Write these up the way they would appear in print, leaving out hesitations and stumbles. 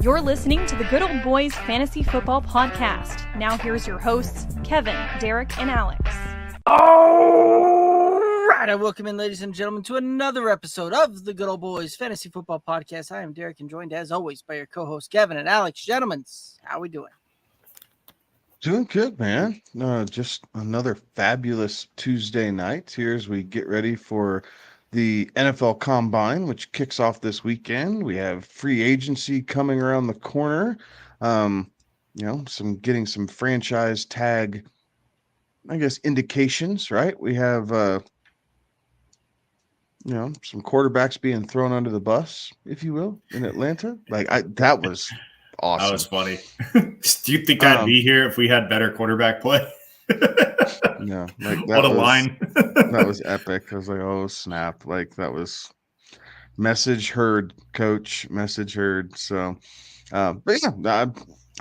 You're listening to the Good Old Boys Fantasy Football Podcast. Now here's your hosts, Kevin, Derek, and Alex. All right, I welcome in, ladies and gentlemen, to another episode of the Good Old Boys Fantasy Football Podcast. I am Derek, and joined, as always, by your co-hosts, Kevin and Alex. Gentlemen, how we doing? Doing good, man. Just another fabulous Tuesday night here as we get ready for the NFL Combine, which kicks off this weekend. We have free agency coming around the corner. Getting some franchise tag, I guess, indications, right? We have, some quarterbacks being thrown under the bus, if you will, in Atlanta. That was awesome. That was funny. Do you think I'd be here if we had better quarterback play? No, what a line. That was epic. I was like, oh snap. That was message heard, coach, message heard. So I'm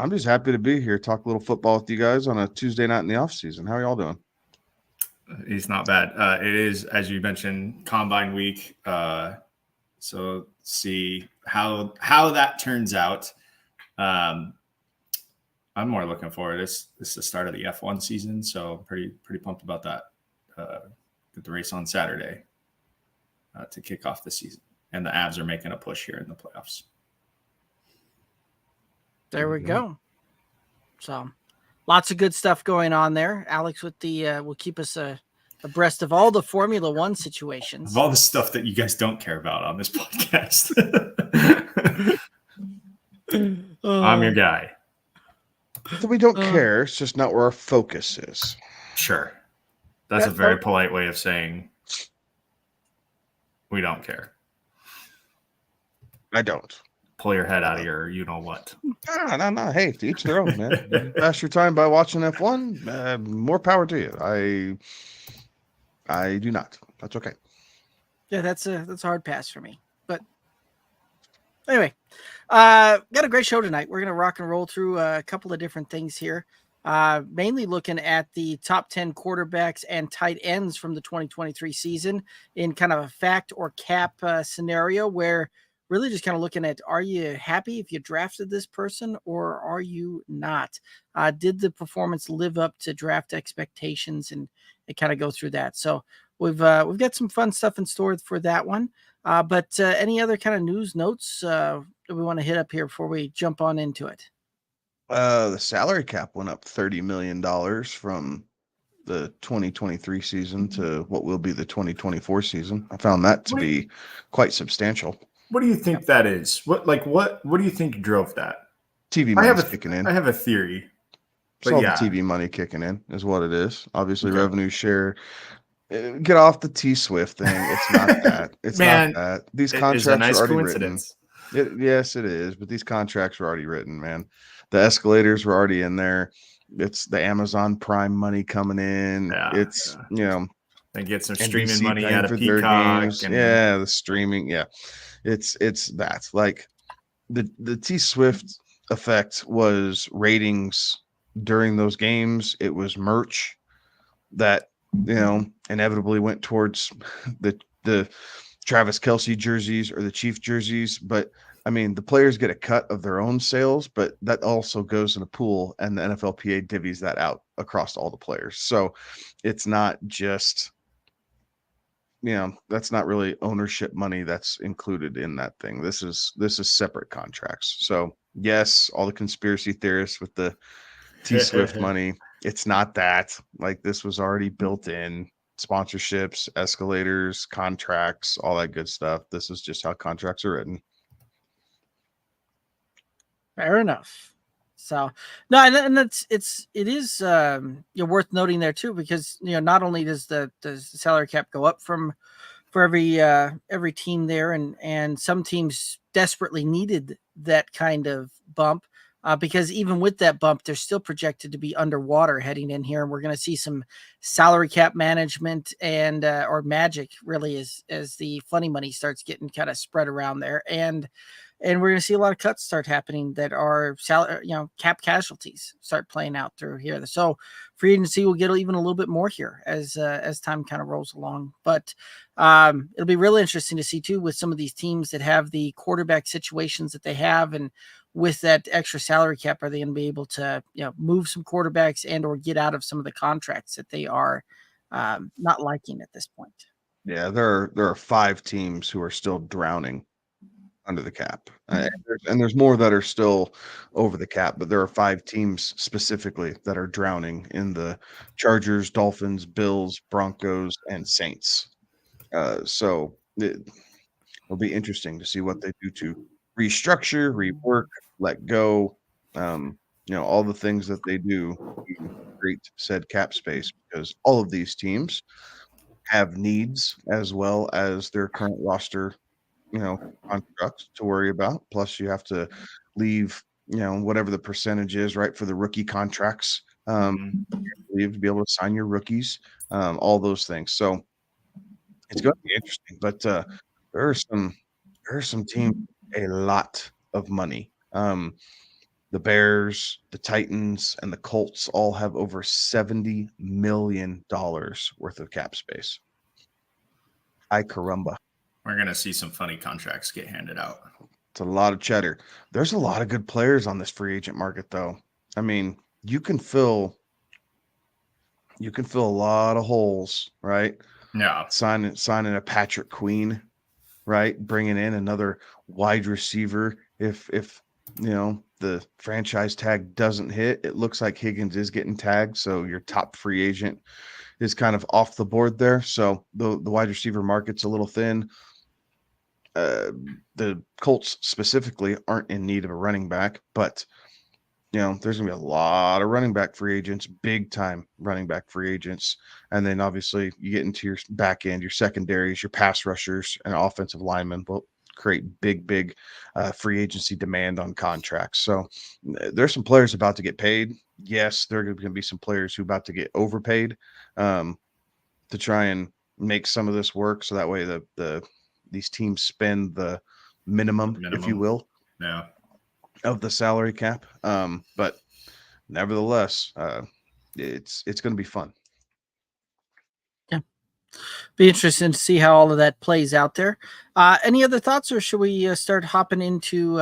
just happy to be here, talk a little football with you guys on a Tuesday night in the off season. How are y'all doing? He's not bad. It is, as you mentioned, Combine week. So see how that turns out. I'm more looking forward. This is the start of the F1 season, so pretty pumped about that. Get the race on Saturday to kick off the season, and the Avs are making a push here in the playoffs. There we go. So, lots of good stuff going on there. Alex with the will keep us abreast of all the Formula One situations, of all the stuff that you guys don't care about on this podcast. I'm your guy. We don't care. It's just not where our focus is. Sure. That's a very polite way of saying we don't care. I don't. Pull your head out of your you-know-what. No. Hey, to each their own, man. Pass your time by watching F1. More power to you. I do not. That's okay. Yeah, that's a hard pass for me. But anyway, got a great show tonight. We're going to rock and roll through a couple of different things here. Mainly looking at the top 10 quarterbacks and tight ends from the 2023 season in kind of a fact or cap scenario, where really just kind of looking at, are you happy if you drafted this person or are you not? Did the performance live up to draft expectations, and kind of go through that. So we've got some fun stuff in store for that one. But any other kind of news notes that we want to hit up here before we jump on into it? The salary cap went up $30 million from the 2023 season to what will be the 2024 season. I found that to be quite substantial. What do you think that is? What do you think drove that? TV money's kicking in. I have a theory. It's all the TV money kicking in is what it is. Obviously, revenue share. Get off the T-Swift thing. It's not that. It's not that. These contracts are already coincidence. written. Yes, it is. But these contracts are already written, man. The escalators were already in there. It's the Amazon Prime money coming in. Yeah, They get some NBC streaming money out of for their Peacock. games. The streaming. Yeah, it's that. Like the T-Swift effect was ratings during those games. It was merch that inevitably went towards the Travis Kelce jerseys or the Chief jerseys. But I mean, the players get a cut of their own sales, but that also goes in a pool, and the NFLPA divvies that out across all the players. So it's not just, that's not really ownership money that's included in that thing. This is separate contracts. So yes, all the conspiracy theorists with the T-Swift money, it's not that. Like, this was already built in. Sponsorships, escalators, contracts, all that good stuff. This is just how contracts are written. Fair enough. So no, and it is worth noting there too, because not only does the salary cap go up for every team there, and some teams desperately needed that kind of bump. Because even with that bump, they're still projected to be underwater heading in here. And we're going to see some salary cap management and or magic, really, as the funny money starts getting kind of spread around there. And and we're going to see a lot of cuts start happening that are cap casualties start playing out through here. So free agency will get even a little bit more here as time kind of rolls along. But it'll be really interesting to see too with some of these teams that have the quarterback situations that they have, and with that extra salary cap, are they going to be able to move some quarterbacks and or get out of some of the contracts that they are not liking at this point? Yeah, there are 5 teams who are still drowning under the cap, and there's more that are still over the cap, but there are 5 teams specifically that are drowning in the Chargers, Dolphins, Bills, Broncos, and Saints. So it'll be interesting to see what they do to restructure, rework, let go, all the things that they do to create said cap space, because all of these teams have needs as well as their current roster, construct to worry about. Plus, you have to leave, whatever the percentage is, right, for the rookie contracts, leave to be able to sign your rookies, all those things. So it's going to be interesting. But there are some teams with a lot of money. The Bears, the Titans, and the Colts all have over $70 million worth of cap space. Ay caramba. We're going to see some funny contracts get handed out. It's a lot of cheddar. There's a lot of good players on this free agent market, though. I mean, you can fill a lot of holes, right? Yeah. Signing a Patrick Queen, right? Bringing in another wide receiver. If the franchise tag doesn't hit, it looks like Higgins is getting tagged, so your top free agent is kind of off the board there. So the wide receiver market's a little thin. The Colts specifically aren't in need of a running back, but there's gonna be a lot of running back free agents, big time running back free agents, and then obviously you get into your back end, your secondaries, your pass rushers, and offensive linemen will create big free agency demand on contracts. So there's some players about to get paid. Yes, there are going to be some players who are about to get overpaid to try and make some of this work. So that way these teams spend the minimum, if you will, of the salary cap. But nevertheless, it's going to be fun. Yeah. Be interesting to see how all of that plays out there. Any other thoughts, or should we start hopping into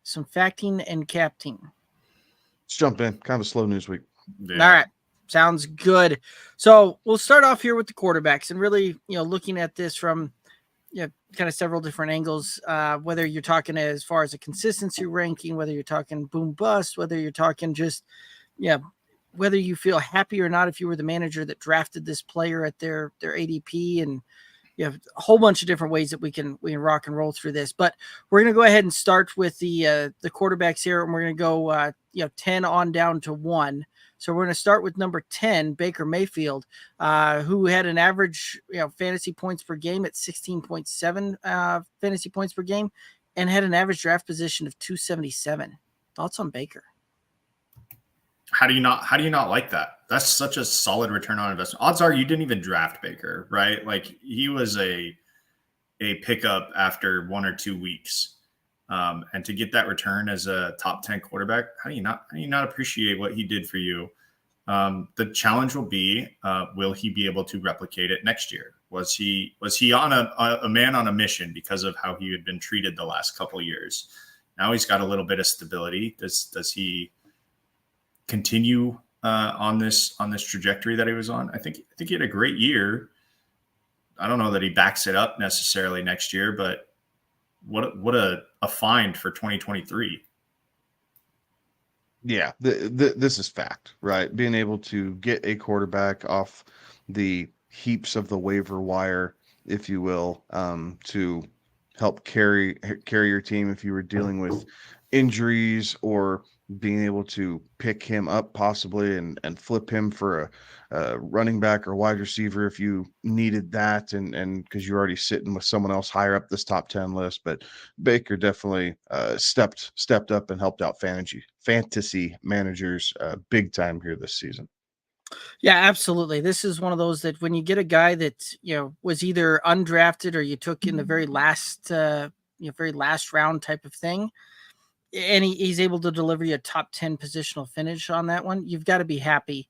some facting and capting? Let's jump in. Kind of a slow news week. Yeah. All right. Sounds good. So we'll start off here with the quarterbacks, and really, looking at this from kind of several different angles, whether you're talking as far as a consistency ranking, whether you're talking boom bust, whether you're talking just, whether you feel happy or not if you were the manager that drafted this player at their ADP, and a whole bunch of different ways that we can rock and roll through this. But we're going to go ahead and start with the quarterbacks here, and we're going to go 10 on down to 1. So we're going to start with number 10, Baker Mayfield, who had an average fantasy points per game at 16.7 fantasy points per game, and had an average draft position of 277. Thoughts on Baker? How do you not like that? That's such a solid return on investment. Odds are you didn't even draft Baker, right? Like, he was a pickup after 1 or 2 weeks. And to get that return as a top 10 quarterback, how do you not appreciate what he did for you? The challenge will be, will he be able to replicate it next year? Was he on a man on a mission because of how he had been treated the last couple of years? Now he's got a little bit of stability. Does he continue on this trajectory that he was on? I think he had a great year. I don't know that he backs it up necessarily next year, but what a find for 2023. Yeah, this is fact, right? Being able to get a quarterback off the heaps of the waiver wire, if you will, to help carry your team if you were dealing with injuries, or being able to pick him up possibly and flip him for a running back or wide receiver if you needed that, and because you're already sitting with someone else higher up this top 10 list. But Baker definitely stepped up and helped out fantasy managers big time here this season. Yeah, absolutely. This is one of those that when you get a guy that was either undrafted or you took in the very last very last round type of thing, and he's able to deliver you a top 10 positional finish on that one, you've got to be happy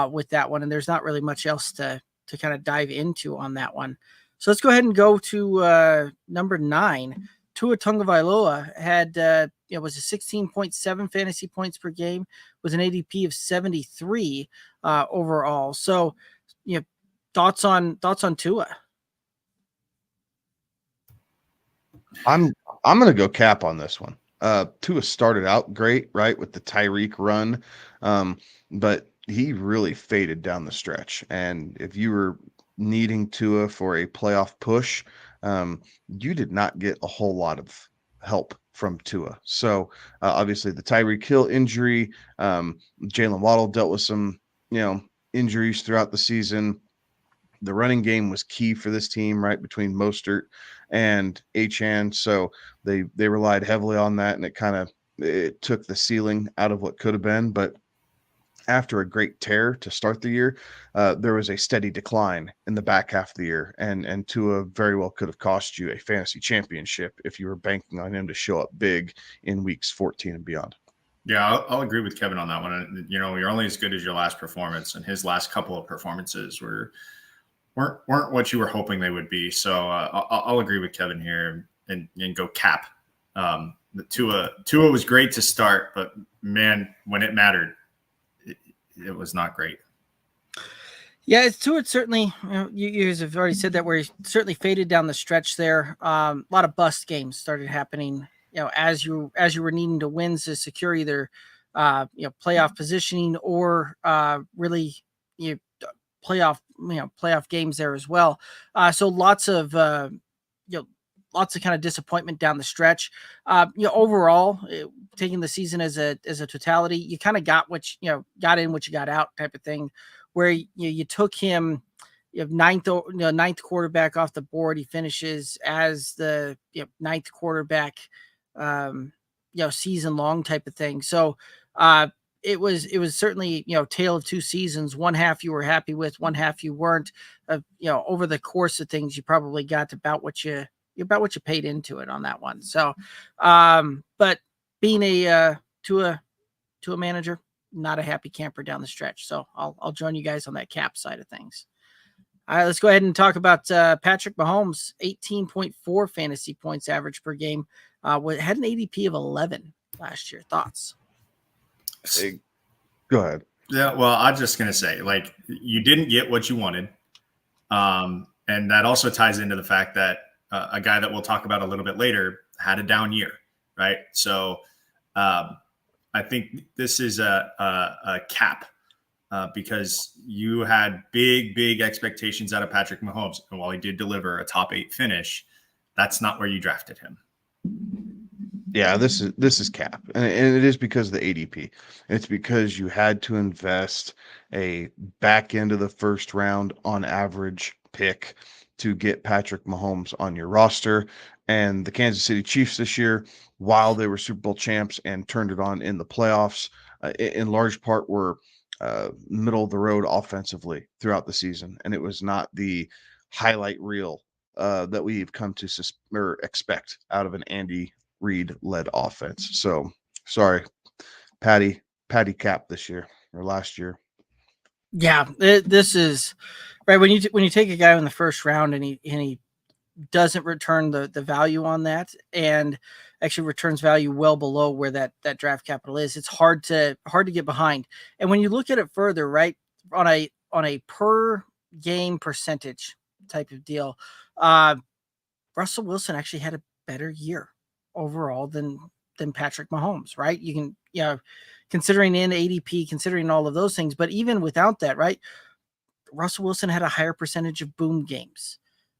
with that one. And there's not really much else to kind of dive into on that one. So let's go ahead and go to number 9. Tua Tagovailoa had was a 16.7 fantasy points per game, was an ADP of 73 overall. So thoughts on Tua? I'm going to go cap on this one. Tua started out great, right, with the Tyreek run, but he really faded down the stretch. And if you were needing Tua for a playoff push, you did not get a whole lot of help from Tua. So obviously the Tyreek Hill injury, Jalen Waddle dealt with some, injuries throughout the season. The running game was key for this team, right, between Mostert and Achane. So they relied heavily on that, and it took the ceiling out of what could have been. But after a great tear to start the year, there was a steady decline in the back half of the year, and Tua very well could have cost you a fantasy championship if you were banking on him to show up big in weeks 14 and beyond. Yeah, I'll agree with Kevin on that one. You're only as good as your last performance, and his last couple of performances weren't what you were hoping they would be. So I'll agree with Kevin here and go cap. The Tua was great to start, but man, when it mattered, it was not great. Yeah, Tua certainly. You guys have already said that, where he certainly faded down the stretch there. A lot of bust games started happening. As you were needing to win to secure either playoff positioning or really playoff games there as well. So lots of kind of disappointment down the stretch. Overall, taking the season as a totality, you kind of got what got in what you got out type of thing, where you took him, ninth quarterback off the board. He finishes as the ninth quarterback, season long type of thing. So it was certainly tale of two seasons. One half you were happy with, one half you weren't. Over the course of things, you probably got about what you paid into it on that one. So, but being a manager, not a happy camper down the stretch. So I'll join you guys on that cap side of things. All right, let's go ahead and talk about Patrick Mahomes. 18.4 fantasy points average per game. Had an ADP of 11 last year. Thoughts? Hey, go ahead. Yeah, well, I'm just going to say, you didn't get what you wanted. And that also ties into the fact that a guy that we'll talk about a little bit later had a down year, right? So I think this is a cap because you had big expectations out of Patrick Mahomes. And while he did deliver a top 8 finish, that's not where you drafted him. Yeah, this is cap, and it is because of the ADP. It's because you had to invest a back end of the first round on average pick to get Patrick Mahomes on your roster. And the Kansas City Chiefs this year, while they were Super Bowl champs and turned it on in the playoffs, in large part were middle of the road offensively throughout the season, and it was not the highlight reel that we've come to expect out of an Andy Reid-led offense. So sorry, Patty cap this year or last year. Yeah, this is right when you take a guy in the first round and he doesn't return the value on that, and actually returns value well below where that draft capital is. It's hard to get behind. And when you look at it further, right, on a per game percentage type of deal, Russell Wilson actually had a better year overall than Patrick Mahomes, right? You can, considering in ADP, considering all of those things, but even without that, right, Russell Wilson had a higher percentage of boom games.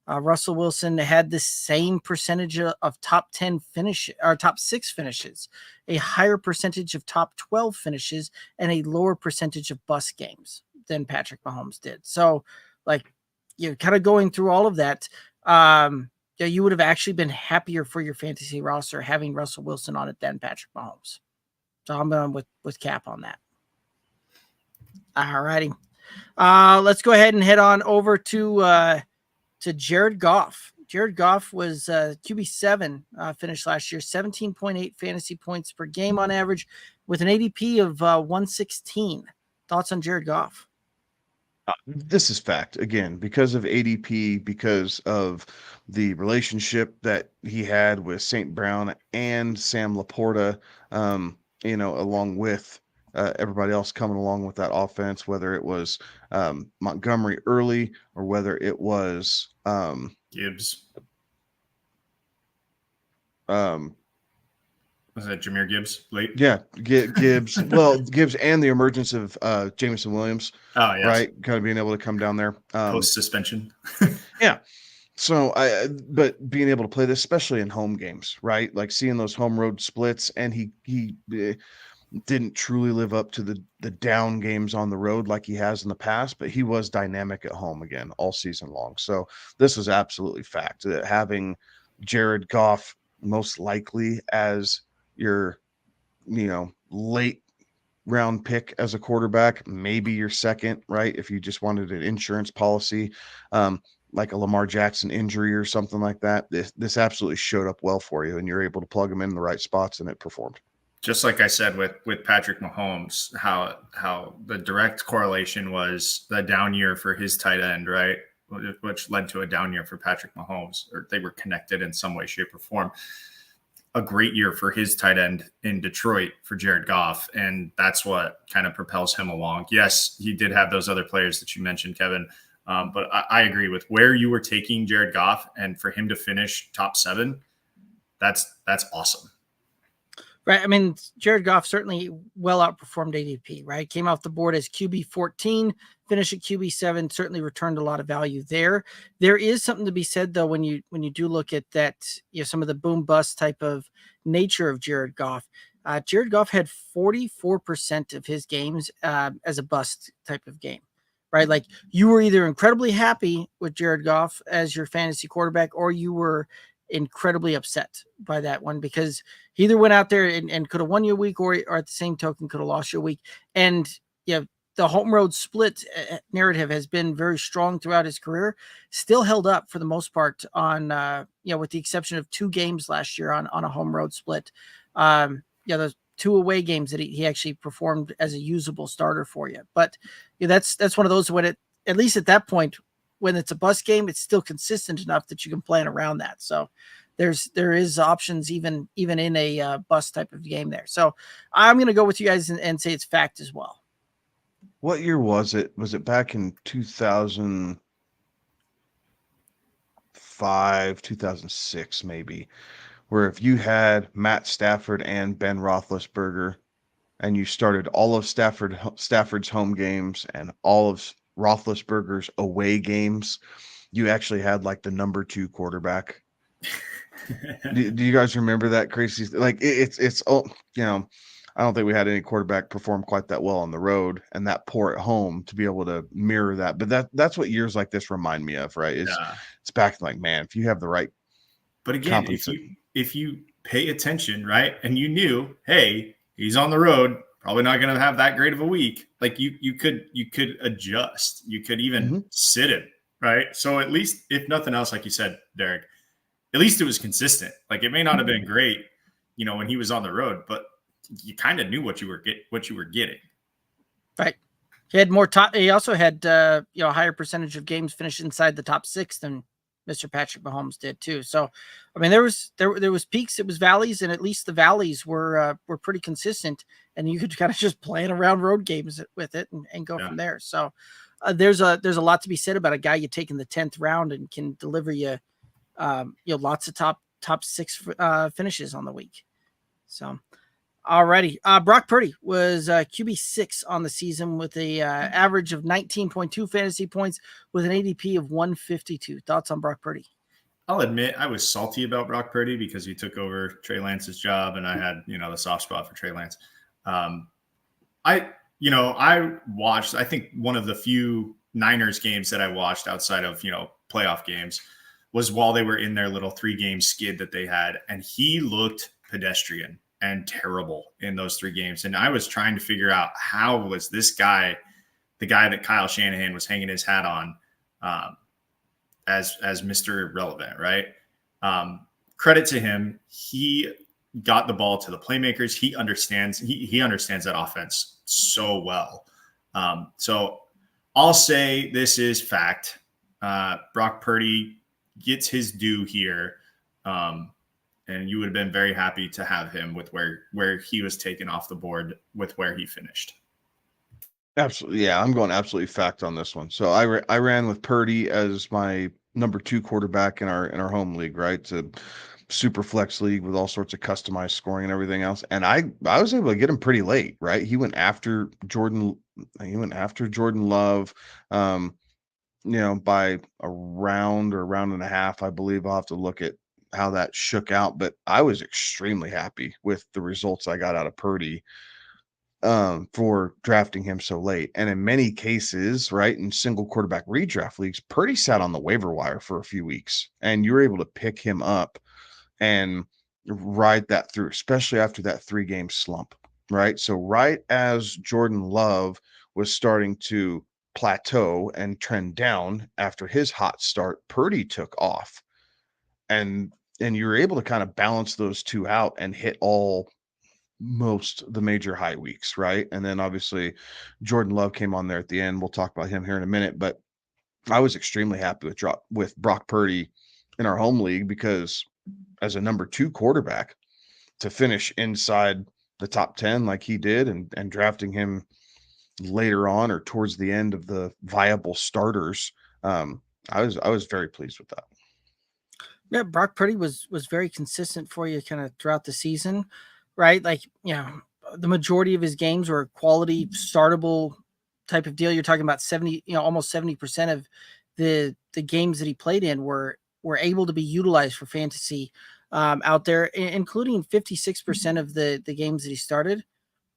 Russell Wilson had the same percentage of top 10 finishes or top 6 finishes, a higher percentage of top 12 finishes, and a lower percentage of bust games than Patrick Mahomes did. So, kind of going through all of that, you would have actually been happier for your fantasy roster having Russell Wilson on it than Patrick Mahomes. So I'm going with cap on that. All righty. Let's go ahead and head on over to Jared Goff. Jared Goff was QB7 finished last year, 17.8 fantasy points per game on average with an ADP of 116. Thoughts on Jared Goff? This is fact again because of ADP, because of the relationship that he had with St. Brown and Sam Laporta, along with everybody else coming along with that offense, whether it was Montgomery early or whether it was Gibbs. Was that Jahmyr Gibbs late? Yeah, Gibbs. Well, Gibbs and the emergence of Jameson Williams. Oh, yes. Right, kind of being able to come down there post suspension. Yeah. So but being able to play this, especially in home games, right? Like seeing those home road splits, and he didn't truly live up to the down games on the road like he has in the past, but he was dynamic at home again all season long. So this is absolutely fact that having Jared Goff most likely as your, late round pick as a quarterback, maybe your second, right? If you just wanted an insurance policy, like a Lamar Jackson injury or something like that, this absolutely showed up well for you, and you're able to plug him in the right spots, and it performed. Just like I said with Patrick Mahomes, how the direct correlation was the down year for his tight end, right? Which led to a down year for Patrick Mahomes, or they were connected in some way, shape, or form. A great year for his tight end in Detroit for Jared Goff, and that's what kind of propels him along. Yes, he did have those other players that you mentioned, Kevin, but I agree with where you were taking Jared Goff, and for him to finish top 7, that's awesome. Right. I mean, Jared Goff certainly well outperformed ADP, right? Came off the board as QB 14, finished at QB 7, certainly returned a lot of value there. There is something to be said, though, when you do look at that, some of the boom bust type of nature of Jared Goff. Jared Goff had 44% of his games as a bust type of game, right? Like you were either incredibly happy with Jared Goff as your fantasy quarterback, or you were incredibly upset by that one, because he either went out there and could have won you a week, or at the same token could have lost you a week. And the home road split narrative has been very strong throughout his career, still held up for the most part on with the exception of 2 games last year on a home road split. Those 2 away games that he actually performed as a usable starter for you. But that's one of those when it, at least at that point, when it's a bust game, it's still consistent enough that you can plan around that. So there is options even in a bust type of game there. So I'm going to go with you guys and say it's fact as well. What year was it? Was it back in 2005, 2006, maybe, where if you had Matt Stafford and Ben Roethlisberger, and you started all of Stafford's home games and all of Roethlisberger's away games, you actually had like the number 2 quarterback. do you guys remember that crazy? Like it's I don't think we had any quarterback perform quite that well on the road and that poor at home to be able to mirror that. But that's what years like this remind me of, right? It's back like, man, if you have the right. But again, if you pay attention, right, and you knew, hey, he's on the road, probably not going to have that great of a week. Like you could adjust. You could even sit him, right? So at least, if nothing else, like you said, Derek, at least it was consistent. Like it may not have been great, when he was on the road, but you kind of knew what you were getting. Right. He had more he also had a higher percentage of games finished inside the top 6 than Mr. Patrick Mahomes did too. So, I mean, there was peaks, it was valleys, and at least the valleys were pretty consistent, and you could kind of just plan around road games with it and go from there. So, there's a lot to be said about a guy you take in the 10th round and can deliver you lots of top 6 finishes on the week. So, alrighty. Brock Purdy was QB 6 on the season with a average of 19.2 fantasy points with an ADP of 152. Thoughts on Brock Purdy? I'll admit I was salty about Brock Purdy because he took over Trey Lance's job, and I had the soft spot for Trey Lance. I watched, I think one of the few Niners games that I watched outside of playoff games was while they were in their little 3-game skid that they had, and he looked pedestrian and terrible in those 3 games. And I was trying to figure out, how was this guy, the guy that Kyle Shanahan was hanging his hat on, as Mr. Irrelevant, right? Credit to him. He got the ball to the playmakers. He understands that offense so well. So I'll say this is fact. Brock Purdy gets his due here. And you would have been very happy to have him with where he was taken off the board with where he finished. Absolutely. Yeah, I'm going absolutely fact on this one. So I ran with Purdy as my number 2 quarterback in our home league, right? It's a super flex league with all sorts of customized scoring and everything else. And I was able to get him pretty late, right? He went after Jordan Love, by a round or a round and a half, I believe. I'll have to look at how that shook out, but I was extremely happy with the results I got out of Purdy for drafting him so late. And in many cases, right, in single quarterback redraft leagues, Purdy sat on the waiver wire for a few weeks, and you were able to pick him up and ride that through, especially after that 3-game slump, right? So right as Jordan Love was starting to plateau and trend down after his hot start, Purdy took off. And you were able to kind of balance those two out and hit most the major high weeks, right? And then obviously Jordan Love came on there at the end. We'll talk about him here in a minute, but I was extremely happy with Brock Purdy in our home league, because as a number 2 quarterback to finish inside the top 10 like he did, and drafting him later on or towards the end of the viable starters, I was very pleased with that. Yeah, Brock Purdy was very consistent for you kind of throughout the season, right? Like, the majority of his games were quality startable type of deal. You're talking about 70, almost 70% of the games that he played in were able to be utilized for fantasy out there, including 56% of the games that he started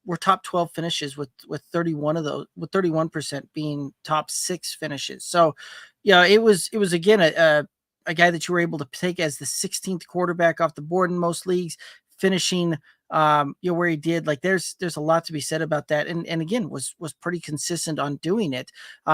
were top 12 finishes, with 31 of those, with 31% being top 6 finishes. So, it was again a guy that you were able to take as the 16th quarterback off the board in most leagues, finishing where he did. Like, there's a lot to be said about that, and again was pretty consistent on doing it.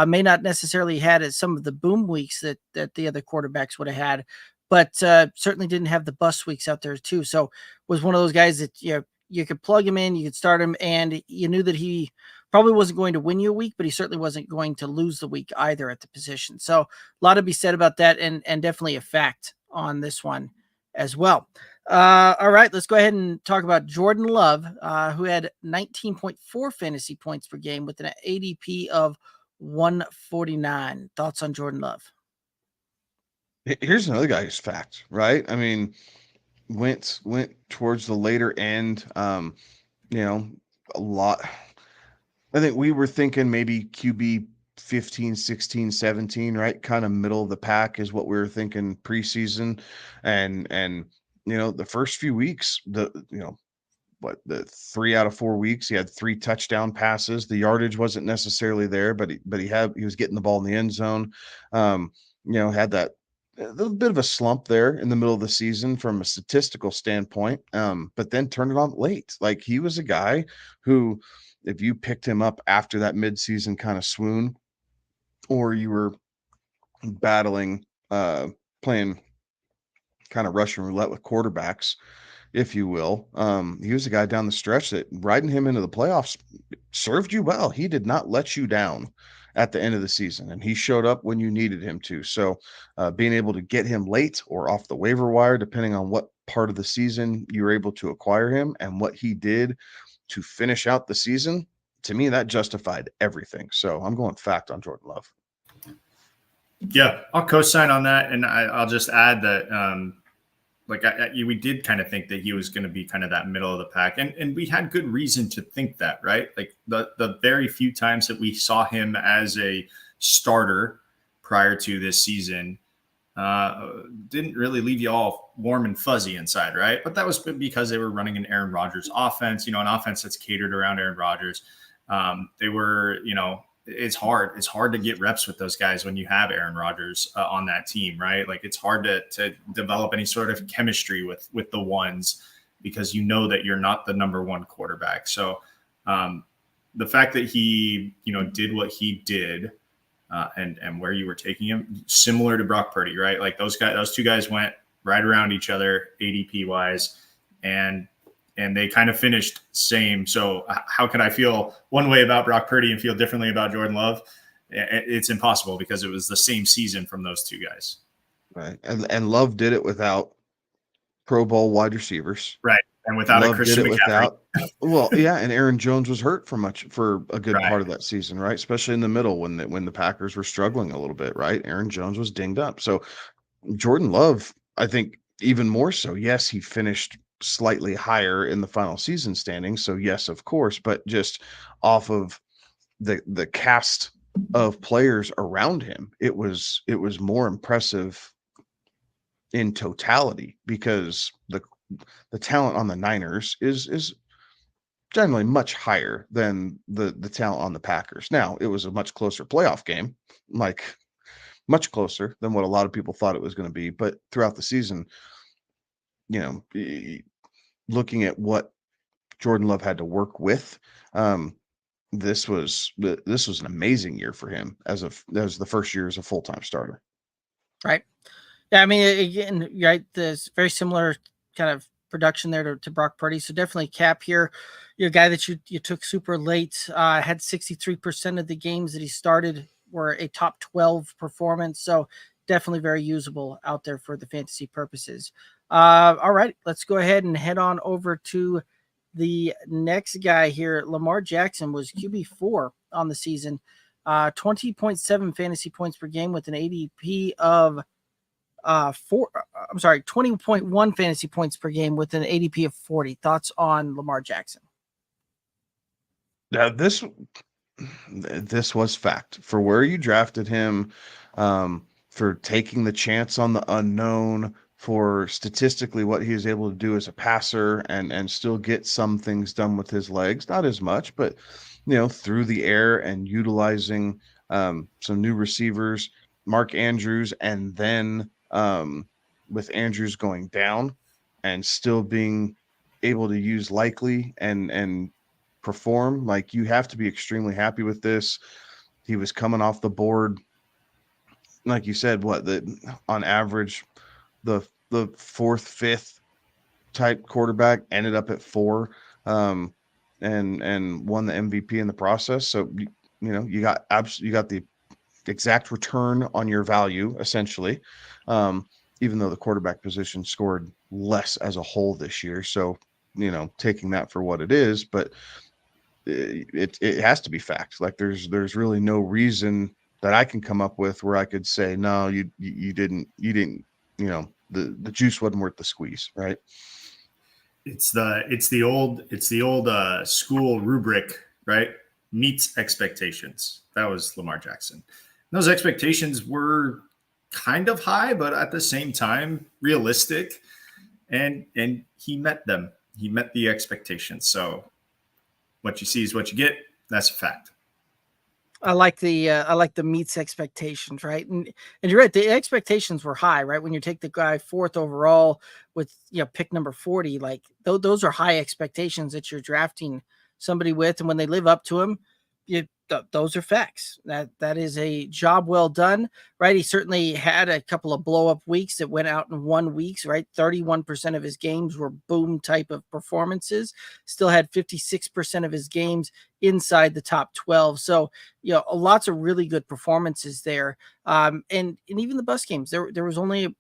May not necessarily had some of the boom weeks that the other quarterbacks would have had, but certainly didn't have the bust weeks out there too. So was one of those guys that you could plug him in, you could start him, and you knew that he probably wasn't going to win you a week, but he certainly wasn't going to lose the week either at the position. So a lot to be said about that, and definitely a fact on this one as well. All right, let's go ahead and talk about Jordan Love, who had 19.4 fantasy points per game with an ADP of 149. Thoughts on Jordan Love? Here's another guy who's fact, right? I mean, went towards the later end, a lot. I think we were thinking maybe QB 15, 16, 17, right? Kind of middle of the pack is what we were thinking preseason. And the first few weeks, the 3 out of 4 weeks, he had 3 touchdown passes. The yardage wasn't necessarily there, but he was getting the ball in the end zone. Had that a little bit of a slump there in the middle of the season from a statistical standpoint, but then turned it on late. Like, he was a guy who, if you picked him up after that midseason kind of swoon, or you were battling, playing kind of Russian roulette with quarterbacks, if you will, he was a guy down the stretch that riding him into the playoffs served you well. He did not let you down at the end of the season, and he showed up when you needed him to. So being able to get him late or off the waiver wire, depending on what part of the season you were able to acquire him and what he did to finish out the season, to me, that justified everything. So I'm going fact on Jordan Love. Yeah, I'll co-sign on that. And I'll just add that, we did kind of think that he was going to be kind of that middle of the pack. And we had good reason to think that, right? Like, the very few times that we saw him as a starter prior to this season, didn't really leave you all warm and fuzzy inside, right? But that was because they were running an Aaron Rodgers offense, an offense that's catered around Aaron Rodgers. They were, it's hard to get reps with those guys when you have Aaron Rodgers on that team, right? Like, it's hard to develop any sort of chemistry with the ones, because that you're not the number 1 quarterback. So the fact that he, did what he did, and where you were taking him, similar to Brock Purdy, right? Like those two guys went right around each other ADP wise, and they kind of finished same. So how can I feel one way about Brock Purdy and feel differently about Jordan Love? It's impossible because it was the same season from those two guys. Right. And Love did it without Pro Bowl wide receivers. Right. And without Love a Christian did it McCaffrey. Well, yeah, and Aaron Jones was hurt for a good Right. part of that season, right? Especially in the middle when the Packers were struggling a little bit, right? Aaron Jones was dinged up. So Jordan Love, I think even more so. Yes, he finished slightly higher in the final season standings. So yes, of course, but just off of the cast of players around him, it was more impressive in totality because the talent on the Niners is generally much higher than the talent on the Packers. Now, it was a much closer playoff game, like much closer than what a lot of people thought it was going to be, but throughout the season, looking at what Jordan Love had to work with, this was an amazing year for him as the first year as a full-time starter. Right. Yeah, I mean, again, right, there's very similar kind of production there to Brock Purdy. So definitely Cap here. You're a guy that you took super late, had 63% of the games that he started were a top 12 performance. So definitely very usable out there for the fantasy purposes. All right, let's go ahead and head on over to the next guy here. Lamar Jackson was QB4 on the season, 20.7 fantasy points per game with an ADP of 20.1 fantasy points per game with an ADP of 40. Thoughts on Lamar Jackson? Now this was fact for where you drafted him, for taking the chance on the unknown, for statistically what he is able to do as a passer and still get some things done with his legs, not as much, but through the air and utilizing some new receivers, Mark Andrews, and then with Andrews going down and still being able to use Likely and perform, like, you have to be extremely happy with this. He was coming off the board, like you said, on average, the fourth, fifth type quarterback, ended up at 4, and won the MVP in the process. So you got the exact return on your value, essentially, even though the quarterback position scored less as a whole this year. So taking that for what it is, but it has to be fact. Like there's really no reason that I can come up with where I could say, no, you didn't, the juice wasn't worth the squeeze, right? It's the old school rubric, right? Meets expectations. That was Lamar Jackson. Those expectations were kind of high, but at the same time realistic, and he met them. He met the expectations. So what you see is what you get. That's a fact. I like the meets expectations, right? And you're right, the expectations were high, right? When you take the guy 4th overall with pick number 40, like those are high expectations that you're drafting somebody with, and when they live up to him, those are facts. That is a job well done, right? He certainly had a couple of blow up weeks that went out in 1 week, right? 31% of his games were boom type of performances. Still had 56% of his games inside the top 12. So lots of really good performances there. And even the bus games, there was only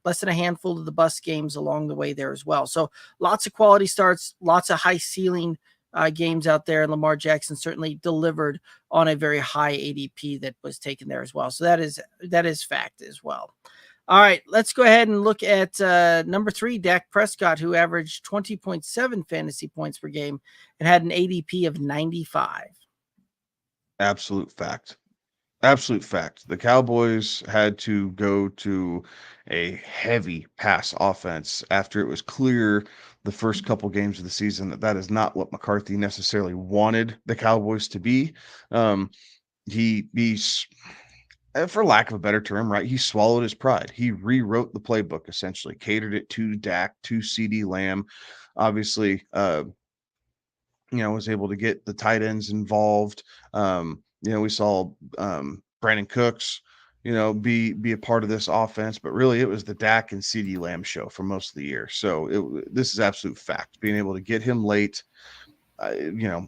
less than a handful of the bus games along the way there as well. So lots of quality starts, lots of high ceiling games out there, and Lamar Jackson certainly delivered on a very high ADP that was taken there as well. So that is fact as well. All right, let's go ahead and look at number 3, Dak Prescott, who averaged 20.7 fantasy points per game and had an ADP of 95. Absolute fact. Absolute fact. The Cowboys had to go to a heavy pass offense after it was clear the first couple games of the season that is not what McCarthy necessarily wanted the Cowboys to be. He's, for lack of a better term, right, he swallowed his pride. He rewrote the playbook, essentially, catered it to Dak, to CeeDee Lamb. Obviously, was able to get the tight ends involved. We saw Brandon Cooks, be a part of this offense. But really, it was the Dak and CeeDee Lamb show for most of the year. So this is absolute fact. Being able to get him late,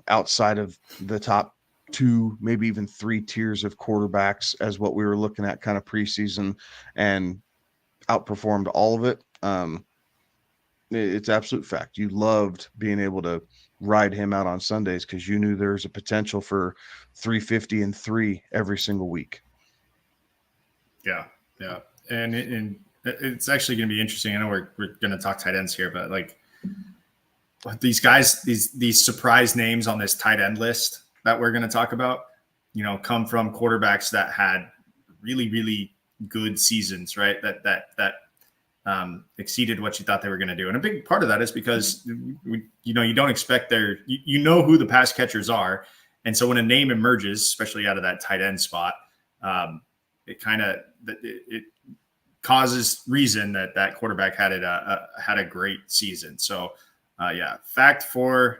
outside of the top 2, maybe even 3 tiers of quarterbacks as what we were looking at kind of preseason, and outperformed all of it. It's absolute fact. You loved being able to ride him out on Sundays because you knew there's a potential for 350 and 3 every single week. Yeah. And it's actually going to be interesting. I know we're going to talk tight ends here, but like these guys, these surprise names on this tight end list that we're going to talk about, come from quarterbacks that had really, really good seasons, right? That exceeded what you thought they were going to do. And a big part of that is because, you don't expect who the pass catchers are. And so when a name emerges, especially out of that tight end spot, it causes reason that quarterback had a great season. So fact for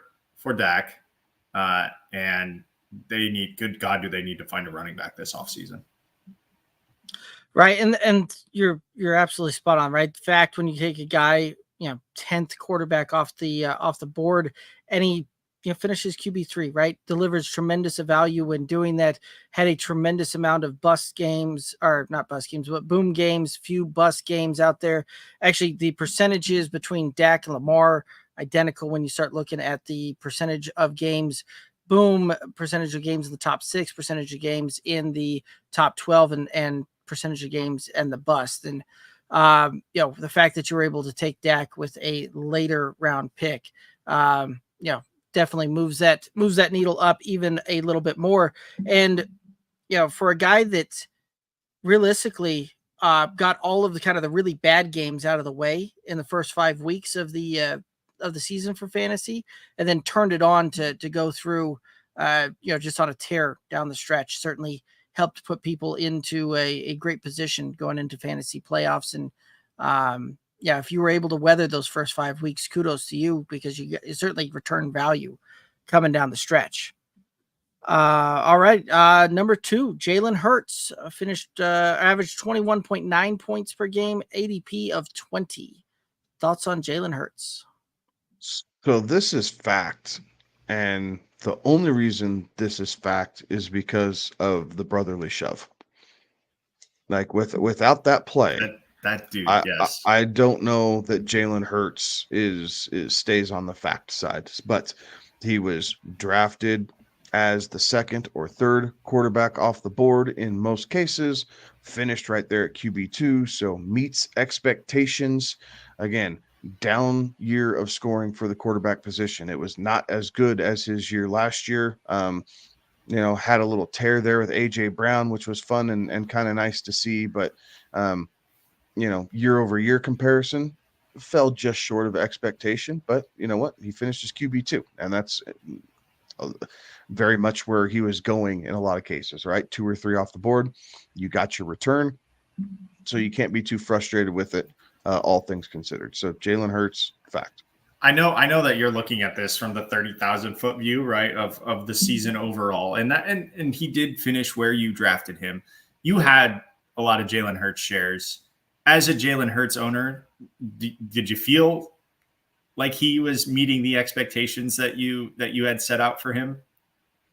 Dak, and they need, good God, do they need to find a running back this offseason? Right. And you're absolutely spot on, right? The fact, when you take a guy, 10th quarterback off the board, and he finishes QB3, right? Delivers tremendous value when doing that, had a tremendous amount of bust games, or not bust games, but boom games, few bust games out there. Actually, the percentages between Dak and Lamar identical when you start looking at the percentage of games. Boom, percentage of games in the top 6, percentage of games in the top 12, and percentage of games and the bust. And the fact that you were able to take Dak with a later round pick, definitely moves that needle up even a little bit more. And for a guy that realistically got all of the kind of the really bad games out of the way in the first 5 weeks of the season for fantasy, and then turned it on to go through just on a tear down the stretch, certainly helped put people into a great position going into fantasy playoffs. And if you were able to weather those first 5 weeks, kudos to you, because you certainly return value coming down the stretch. All right. Number 2, Jalen Hurts finished averaged 21.9 points per game, ADP of 20. Thoughts on Jalen Hurts? So this is fact. And the only reason this is fact is because of the brotherly shove. Like without that play, that dude, yes. I don't know that Jalen Hurts stays on the fact side, but he was drafted as the 2nd or 3rd quarterback off the board in most cases, finished right there at QB2, so meets expectations. Again, down year of scoring for the quarterback position. It was not as good as his year last year. Had a little tear there with AJ Brown, which was fun and kind of nice to see, but year over year comparison fell just short of expectation. But you know what? He finished his QB2, and that's very much where he was going in a lot of cases, right? 2 or 3 off the board, you got your return, so you can't be too frustrated with it, all things considered. So Jalen Hurts, fact. I know that you're looking at this from the 30,000 foot view, right, of the season overall, and he did finish where you drafted him. You had a lot of Jalen Hurts shares. As a Jalen Hurts owner, did you feel like he was meeting the expectations that you had set out for him?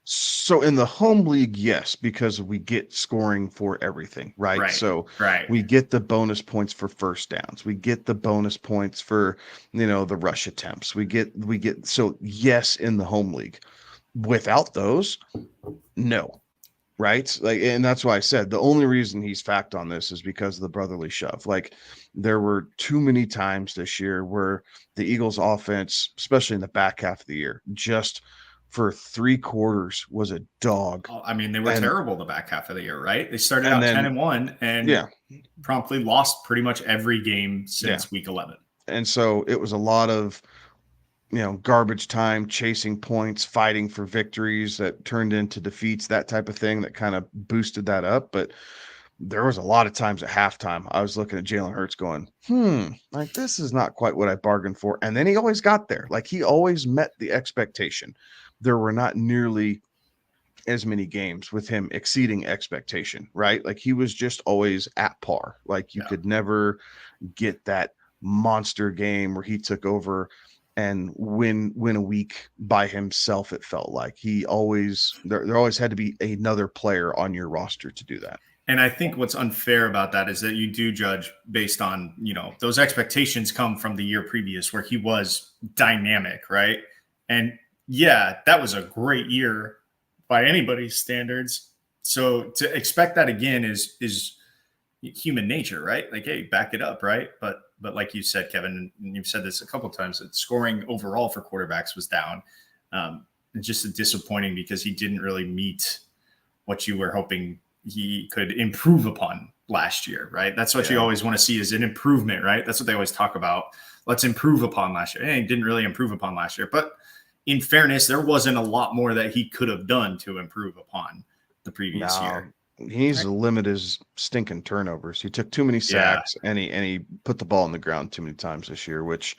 So in the home league, yes, because we get scoring for everything, right? So we get the bonus points for first downs. We get the bonus points for, the rush attempts. We get, so yes, in the home league. Without those, no, right? Like, and that's why I said the only reason he's fact on this is because of the brotherly shove. Like, there were too many times this year where the Eagles offense, especially in the back half of the year, just for 3 quarters was a dog. I mean, they were terrible the back half of the year, right? They started out 10-1 and promptly lost pretty much every game since week 11. And so it was a lot of, garbage time, chasing points, fighting for victories that turned into defeats, that type of thing that kind of boosted that up. But there was a lot of times at halftime I was looking at Jalen Hurts going, like, this is not quite what I bargained for. And then he always got there. Like, he always met the expectation. There were not nearly as many games with him exceeding expectation, right? Like he was just always at par. Like you could never get that monster game where he took over and win a week by himself. It felt like he always there always had to be another player on your roster to do that. And I think what's unfair about that is that you do judge based on, those expectations come from the year previous where he was dynamic, right? And yeah, that was a great year by anybody's standards. So to expect that again is human nature, right? Like, hey, back it up, right? But like you said, Kevin, and you've said this a couple of times, that scoring overall for quarterbacks was down. It's just disappointing because he didn't really meet what you were hoping he could improve upon last year, right? That's what you always want to see is an improvement, right? That's what they always talk about. Let's improve upon last year. He didn't really improve upon last year, but in fairness, there wasn't a lot more that he could have done to improve upon the previous year. He needs to limit his stinking turnovers. He took too many sacks and he put the ball on the ground too many times this year, which,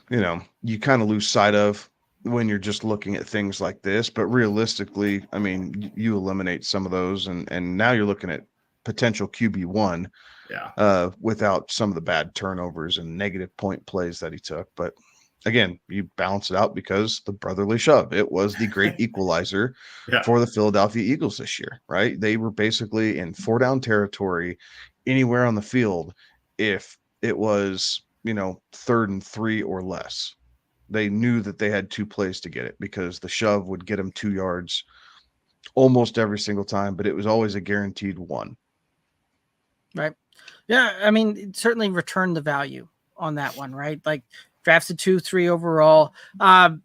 you kind of lose sight of when you're just looking at things like this. But realistically, I mean, you eliminate some of those and now you're looking at potential QB1 without some of the bad turnovers and negative point plays that he took. But again, you balance it out because the brotherly shove. It was the great equalizer for the Philadelphia Eagles this year, right? They were basically in 4-down territory anywhere on the field if it was, 3rd and 3 or less. They knew that they had 2 plays to get it because the shove would get them 2 yards almost every single time, but it was always a guaranteed 1. Right. Yeah. I mean, it certainly returned the value on that one, right? Like, drafted 2-3 overall.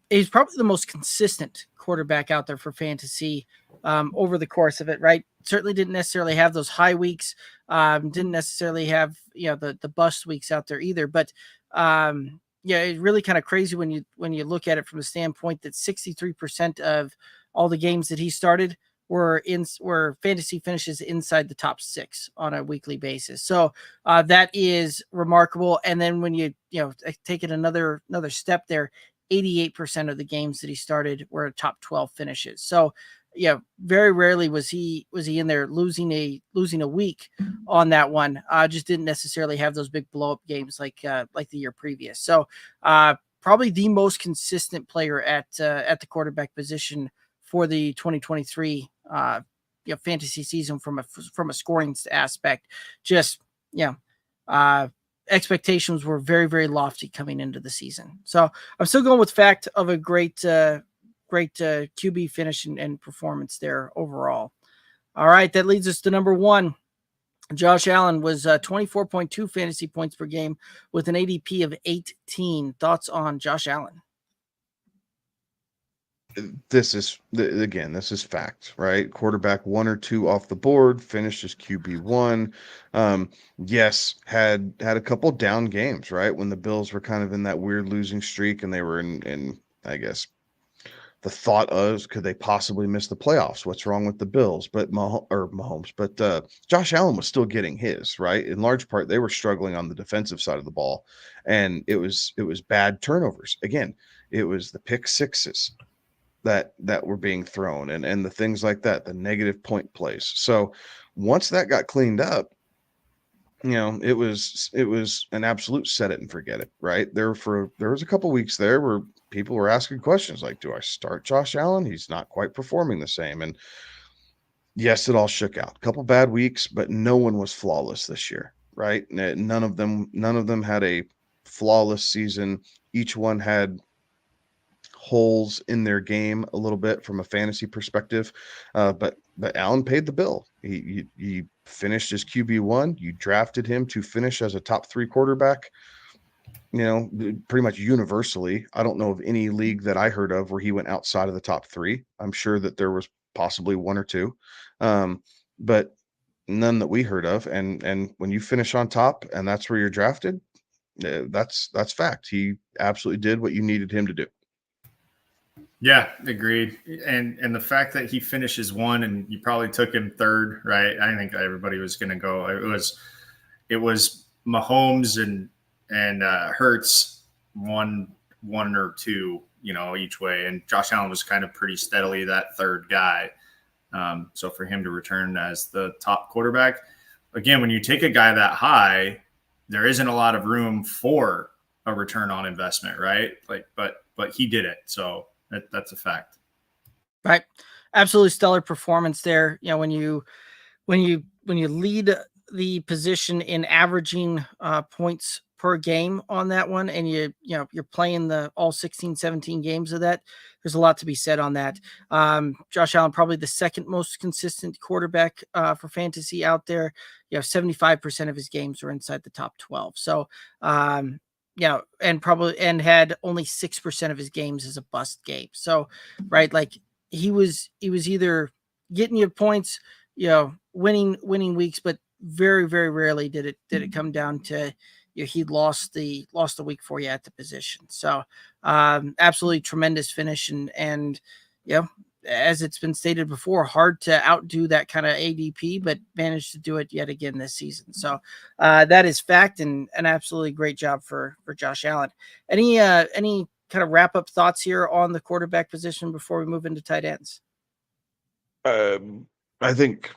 He's probably the most consistent quarterback out there for fantasy over the course of it, right? Certainly didn't necessarily have those high weeks. Didn't necessarily have the bust weeks out there either. But it's really kind of crazy when you look at it from the standpoint that 63% of all the games that he started were fantasy finishes inside the top 6 on a weekly basis. So that is remarkable. And then when you take it another step there, 88% of the games that he started were top 12 finishes. So very rarely was he in there losing a week on that one. Just didn't necessarily have those big blow up games like the year previous. So probably the most consistent player at the quarterback position for the 2023 fantasy season from a scoring aspect. Just expectations were very, very lofty coming into the season. So I'm still going with fact of a great QB finish and performance there overall. All right, that leads us to number 1. Josh Allen was 24.2 fantasy points per game with an ADP of 18. Thoughts on Josh Allen? This is fact, right? Quarterback 1 or 2 off the board, finished as QB1. Yes, had a couple down games, right? When the Bills were kind of in that weird losing streak and they were in I guess the thought of, could they possibly miss the playoffs? What's wrong with the Bills? But Mahomes, but Josh Allen was still getting his, right? In large part, they were struggling on the defensive side of the ball, and it was bad turnovers. Again, it was the pick sixes that were being thrown and the things like that, the negative point plays. So once that got cleaned up, it was an absolute set it and forget it, right? There was a couple weeks there where people were asking questions like, do I start Josh Allen? He's not quite performing the same. And yes, it all shook out. A couple bad weeks, but no one was flawless this year, right? None of them had a flawless season. Each one had holes in their game a little bit from a fantasy perspective, but Allen paid the bill. He finished as QB1. You drafted him to finish as a top 3 quarterback, pretty much universally. I don't know of any league that I heard of where he went outside of the top 3. I'm sure that there was possibly 1 or 2, but none that we heard of. And when you finish on top and that's where you're drafted, that's fact. He absolutely did what you needed him to do. Yeah, agreed. And the fact that he finishes 1 and you probably took him 3rd, right? I think everybody was going to go. It was Mahomes and Hurts one or 2, each way. And Josh Allen was kind of pretty steadily that 3rd guy. So for him to return as the top quarterback, again, when you take a guy that high, there isn't a lot of room for a return on investment, right? But he did it. So that's a fact. Right. Absolutely stellar performance there. When you lead the position in averaging points per game on that one, and you're playing the all 16, 17 games of that, there's a lot to be said on that. Josh Allen, probably the second most consistent quarterback for fantasy out there. 75% of his games were inside the top 12. So, and had only 6% of his games as a bust game. So, right, like he was either getting you points, winning weeks, but very, very rarely did it come down to he lost the week for you at the position. So absolutely tremendous finish, and as it's been stated before, hard to outdo that kind of ADP, but managed to do it yet again this season. So that is fact, and an absolutely great job for Josh Allen. Any kind of wrap up thoughts here on the quarterback position before we move into tight ends? I think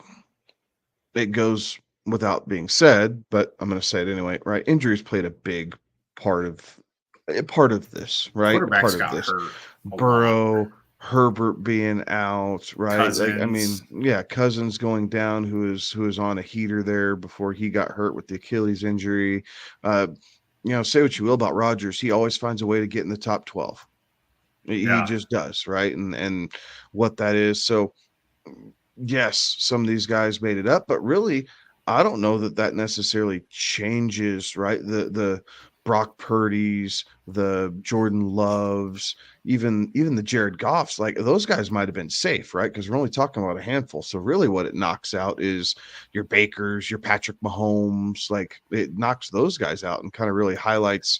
it goes without being said, but I'm going to say it anyway, right? Injuries played a big part of this, right? Quarterbacks got hurt. Burrow, Herbert being out, right? Cousins. Cousins going down, who is on a heater there before he got hurt with the Achilles injury. Say what you will about Rodgers, he always finds a way to get in the top 12. He just does, right? And what that is. So yes, some of these guys made it up, but really, I don't know that necessarily changes, right? The Brock Purdy's, the Jordan Loves, even the Jared Goffs, like those guys might have been safe, right? Because we're only talking about a handful. So really what it knocks out is your Bakers, your Patrick Mahomes, like it knocks those guys out and kind of really highlights,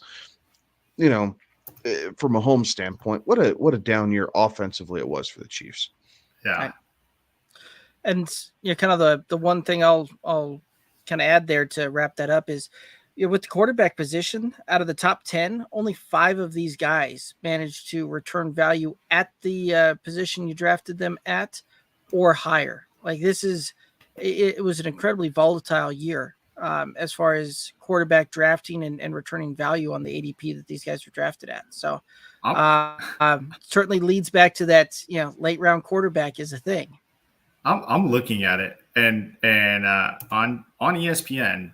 from a home standpoint, what a down year offensively it was for the Chiefs. Yeah. Right. And kind of the one thing I'll kind of add there to wrap that up is, with the quarterback position, out of the top 10, only 5 of these guys managed to return value at the position you drafted them at or higher. Like it was an incredibly volatile year as far as quarterback drafting and returning value on the ADP that these guys were drafted at. So certainly leads back to that, late round quarterback is a thing. I'm looking at it, and on ESPN,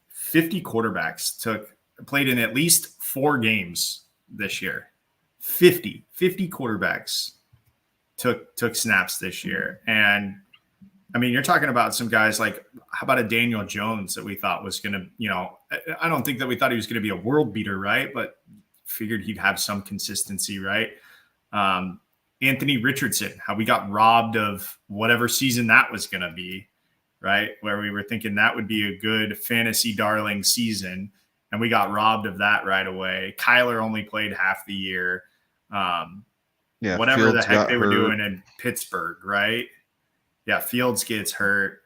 50 quarterbacks played in at least 4 games this year. 50 quarterbacks took snaps this year, and I mean, you're talking about some guys like, how about a Daniel Jones that we thought was going to, I don't think that we thought he was going to be a world beater, right? But figured he'd have some consistency, right? Anthony Richardson, how we got robbed of whatever season that was going to be, right? Where we were thinking that would be a good fantasy darling season, and we got robbed of that right away. Kyler only played half the year. Whatever Fields the heck they were hurt. doing in Pittsburgh, right? Yeah, Fields gets hurt.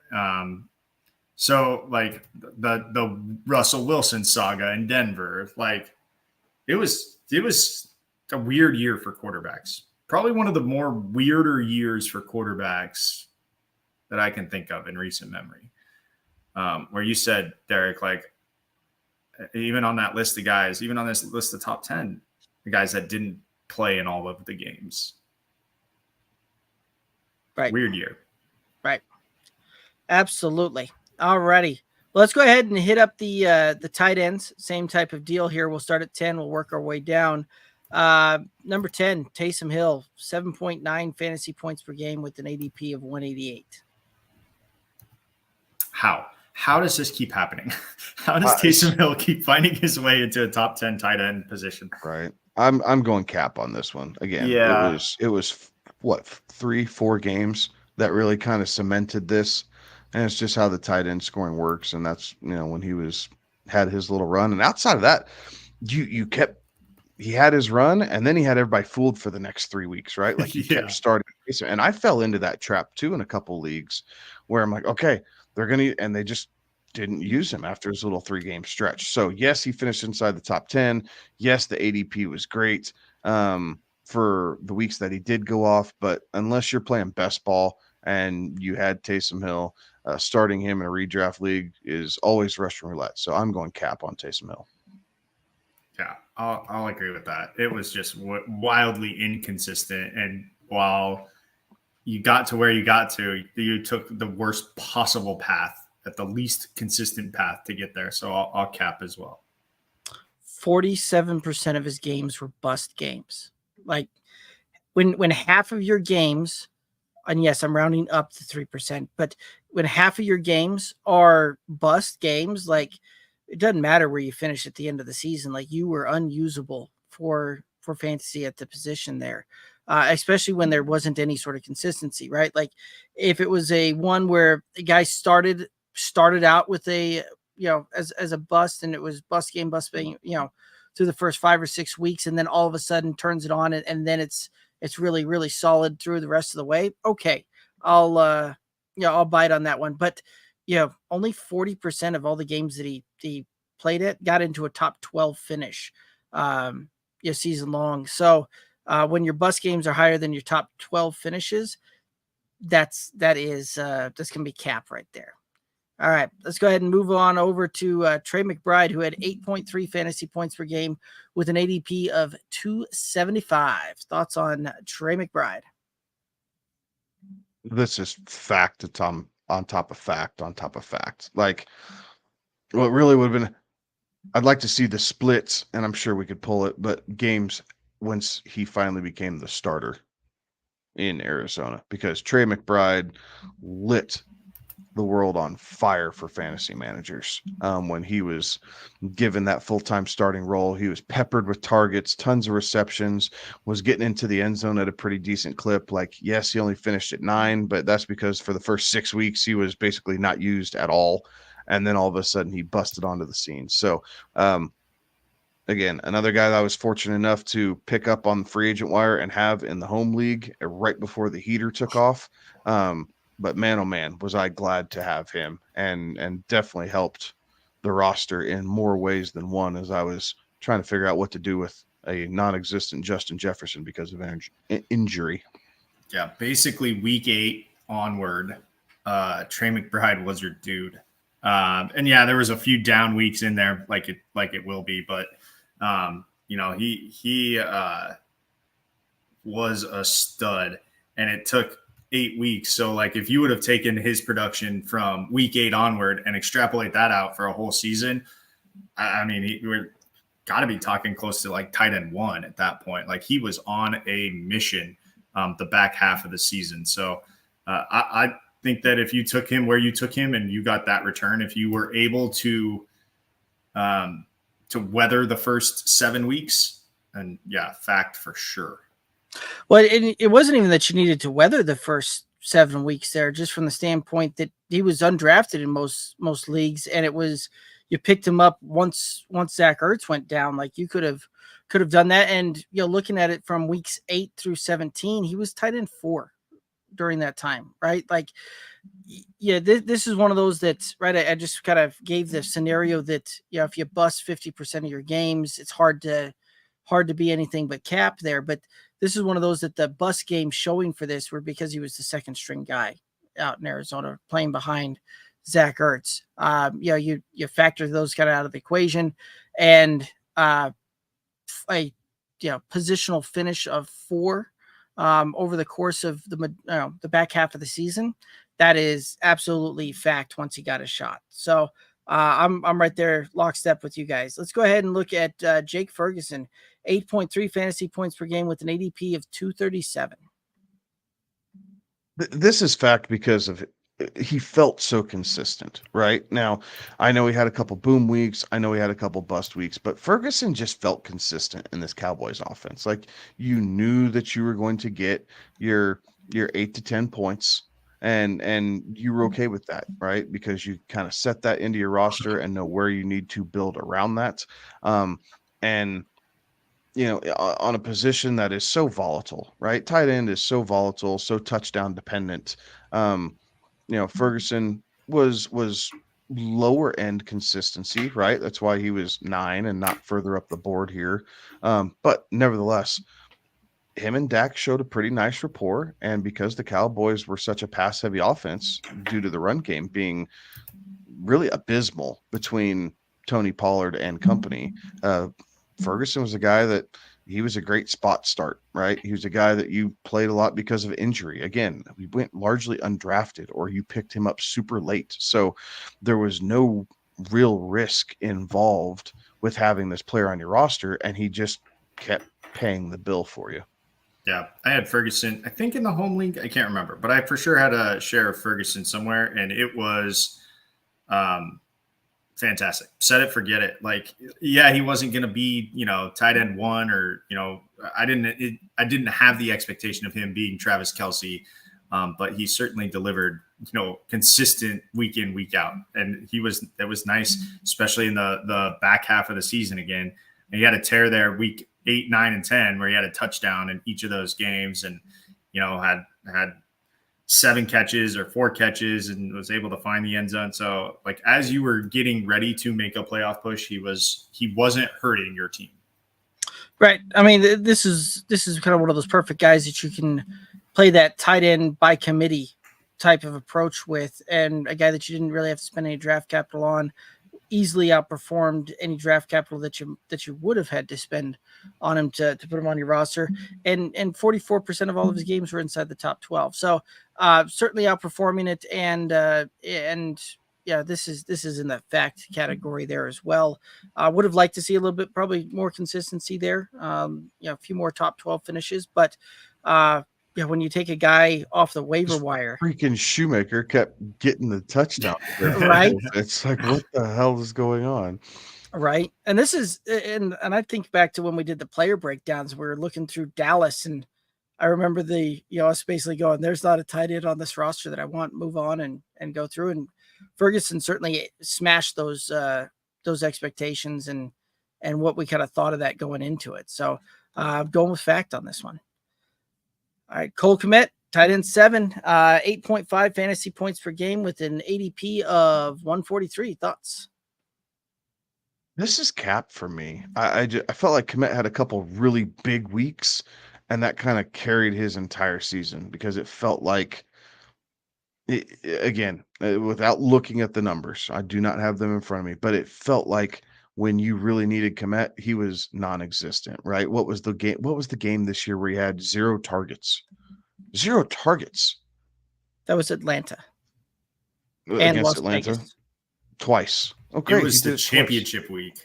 So like the Russell Wilson saga in Denver, like it was a weird year for quarterbacks. Probably one of the more weirder years for quarterbacks that I can think of in recent memory. Where you said, Derek, like even on that list of guys, even on this list of top 10, the guys that didn't play in all of the games. Right. Weird year. Right. Absolutely. All righty. Well, let's go ahead and hit up the tight ends. Same type of deal here. We'll start at 10. We'll work our way down. Number 10, Taysom Hill, 7.9 fantasy points per game with an ADP of 188. How does this keep happening? How does Taysom Hill keep finding his way into a top 10 tight end position? Right. I'm going cap on this one again. Yeah. It was what, 3-4 games that really kind of cemented this, and it's just how the tight end scoring works. And that's, when he had his little run, and outside of that, he had his run, and then he had everybody fooled for the next 3 weeks, right? Like he kept starting, and I fell into that trap too in a couple leagues where I'm like, okay, and they just didn't use him after his little 3-game stretch. So yes, he finished inside the top 10. Yes, the ADP was great for the weeks that he did go off, but unless you're playing best ball and you had Taysom Hill. Starting him in a redraft league is always Russian roulette. So I'm going cap on Taysom Hill. Yeah, I'll agree with that. It was just wildly inconsistent. And while you got to where you got to, you took the worst possible path at the least consistent path to get there. So I'll cap as well. 47% of his games were bust games. Like when half of your games, and yes, I'm rounding up to 3%, but when half of your games are bust games, like it doesn't matter where you finish at the end of the season. Like you were unusable for fantasy at the position there, especially when there wasn't any sort of consistency, right? Like if it was a one where the guy started out with a, as a bust, and it was bust game, through the first 5 or 6 weeks, and then all of a sudden turns it on, and then it's really, really solid through the rest of the way. Okay. I'll bite on that one. But only 40% of all the games that he played it got into a top 12 finish, season long. So when your bust games are higher than your top 12 finishes, that's going to be cap right there. All right, let's go ahead and move on over to Trey McBride, who had 8.3 fantasy points per game with an ADP of 275. Thoughts on Trey McBride? This is fact on top of fact on top of fact. Like, what really would have been, I'd like to see the splits, and I'm sure we could pull it, but games once he finally became the starter in Arizona, because Trey McBride lit the world on fire for fantasy managers. When he was given that full-time starting role, he was peppered with targets, tons of receptions, was getting into the end zone at a pretty decent clip. Like, yes, he only finished at 9, but that's because for the first 6 weeks, he was basically not used at all. And then all of a sudden he busted onto the scene. So, again, another guy that I was fortunate enough to pick up on the free agent wire and have in the home league right before the heater took off. But man, oh man, was I glad to have him, and definitely helped the roster in more ways than one, as I was trying to figure out what to do with a non-existent Justin Jefferson because of injury. Yeah, basically week 8 onward, Trey McBride was your dude. And yeah, there was a few down weeks in there, like it will be, but he was a stud, and it took 8 weeks. So like if you would have taken his production from week 8 onward and extrapolate that out for a whole season, I mean, we're got to be talking close to like tight end 1 at that point. Like he was on a mission the back half of the season. So I think that if you took him where you took him and you got that return, if you were able to weather the first 7 weeks, and yeah, fact for sure. Well, it wasn't even that you needed to weather the first 7 weeks there, just from the standpoint that he was undrafted in most leagues, and it was, you picked him up once Zach Ertz went down. Like you could have done that, and looking at it from weeks 8 through 17, he was tight end 4 during that time, right? Like, yeah, this is one of those that's right. I just kind of gave the scenario that if you bust 50% of your games, it's hard to be anything but cap there. But this is one of those that the bust games showing for this were because he was the second string guy out in Arizona playing behind Zach Ertz. You factor those kind of out of the equation, and a positional finish of 4 over the course of the back half of the season. That is absolutely fact once he got a shot. So I'm right there lockstep with you guys. Let's go ahead and look at Jake Ferguson, 8.3 fantasy points per game with an ADP of 237. This is fact because of he felt so consistent, right? Now, I know he had a couple boom weeks. I know he had a couple bust weeks, but Ferguson just felt consistent in this Cowboys offense. Like you knew that you were going to get your 8 to 10 points, and you were okay with that, right? Because you kind of set that into your roster and know where you need to build around that. And on a position that is so volatile, right? Tight end is so volatile, so touchdown dependent. Ferguson was lower end consistency, right? That's why he was 9 and not further up the board here. But nevertheless, him and Dak showed a pretty nice rapport. And because the Cowboys were such a pass heavy offense due to the run game being really abysmal between Tony Pollard and company, Ferguson was a guy that he was a great spot start, right? He was a guy that you played a lot because of injury. Again, we went largely undrafted, or you picked him up super late. So there was no real risk involved with having this player on your roster, and he just kept paying the bill for you. Yeah, I had Ferguson, I think in the home league. I can't remember, but I for sure had a share of Ferguson somewhere, and it was fantastic. Set it, forget it. Like, yeah, he wasn't going to be, tight end one, or, I didn't have the expectation of him being Travis Kelce, but he certainly delivered, consistent week in, week out. And that was nice, especially in the back half of the season again. And he had a tear there week 8, 9, and 10 where he had a touchdown in each of those games, and, had 7 catches or 4 catches and was able to find the end zone. So, like, as you were getting ready to make a playoff push, he wasn't hurting your team. Right. I mean, this is kind of one of those perfect guys that you can play that tight end by committee type of approach with, and a guy that you didn't really have to spend any draft capital on. Easily outperformed any draft capital that you would have had to spend on him to put him on your roster. And 44% of all of his games were inside the top 12. So certainly outperforming it. And yeah, this is in the fact category there as well. Would have liked to see a little bit, probably more consistency there. A few more top 12 finishes, but when you take a guy off the waiver wire, freaking Shoemaker kept getting the touchdown. Right? It's like, what the hell is going on? Right. And this is, and I think back to when we did the player breakdowns, we were looking through Dallas, and I remember us basically going, there's not a tight end on this roster that I want, move on and go through. And Ferguson certainly smashed those expectations and what we kind of thought of that going into it. So going with fact on this one. All right, Cole Kmet, tight end 7, 8.5 fantasy points per game with an ADP of 143. Thoughts? This is cap for me. I felt like Kmet had a couple really big weeks, and that kind of carried his entire season, because it felt like, again, without looking at the numbers, I do not have them in front of me, but it felt like when you really needed Kmet, he was non-existent, right? What was the game this year where he had 0 targets? 0 targets. That was Atlanta. And Las against Atlanta. Vegas. Twice. Okay. It was the championship week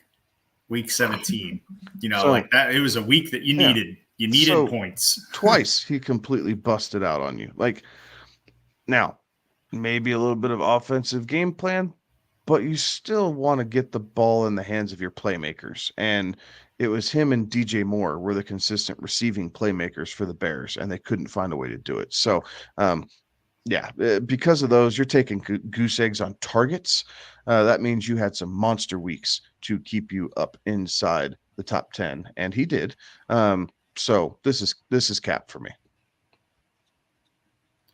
17. So, like that. It was a week that you needed. You needed points. Twice he completely busted out on you. Like, now, maybe a little bit of offensive game plan, but you still want to get the ball in the hands of your playmakers. And it was him and DJ Moore were the consistent receiving playmakers for the Bears, and they couldn't find a way to do it. So, because of those, you're taking goose eggs on targets. That means you had some monster weeks to keep you up inside the top 10, and he did. So this is cap for me.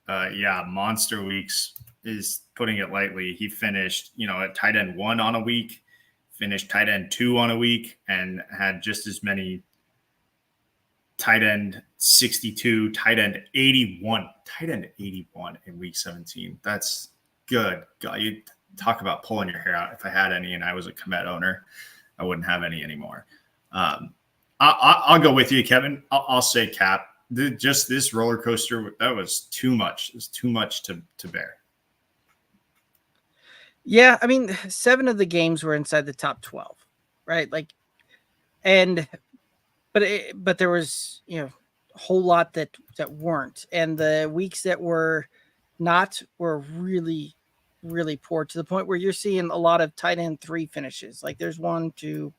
Monster weeks is putting it lightly. He finished, at tight end 1 on a week, finished tight end 2 on a week, and had just as many tight end 62, tight end 81 in week 17. That's good. God, you talk about pulling your hair out. If I had any and I was a Kmet owner, I wouldn't have any anymore. I'll go with you, Kevin. I'll say cap. Just this roller coaster, that was too much. It was too much to bear. Yeah, I mean, 7 of the games were inside the top 12, right? But there was, a whole lot that weren't, and the weeks that were not were really, really poor, to the point where you're seeing a lot of tight end 3 finishes. Like there's 6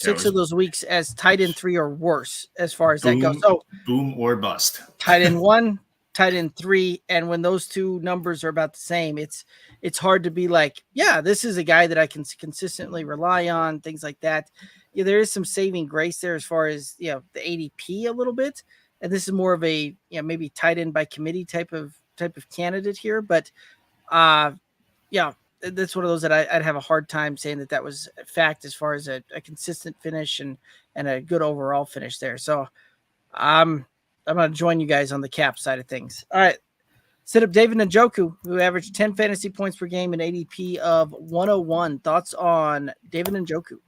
of those weeks as tight end 3 or worse as far as that goes. So boom or bust. Tight end 1, tight end 3, and when those 2 numbers are about the same, it's hard to be like, yeah, this is a guy that I can consistently rely on, things like that. Yeah, there is some saving grace there as far as the ADP a little bit, and this is more of a maybe tight end by committee type of candidate here, but that's one of those that I'd have a hard time saying that was a fact as far as a consistent finish and a good overall finish there. So I'm going to join you guys on the cap side of things. All right. Sit up David Njoku, who averaged 10 fantasy points per game and ADP of 101. Thoughts on David Njoku?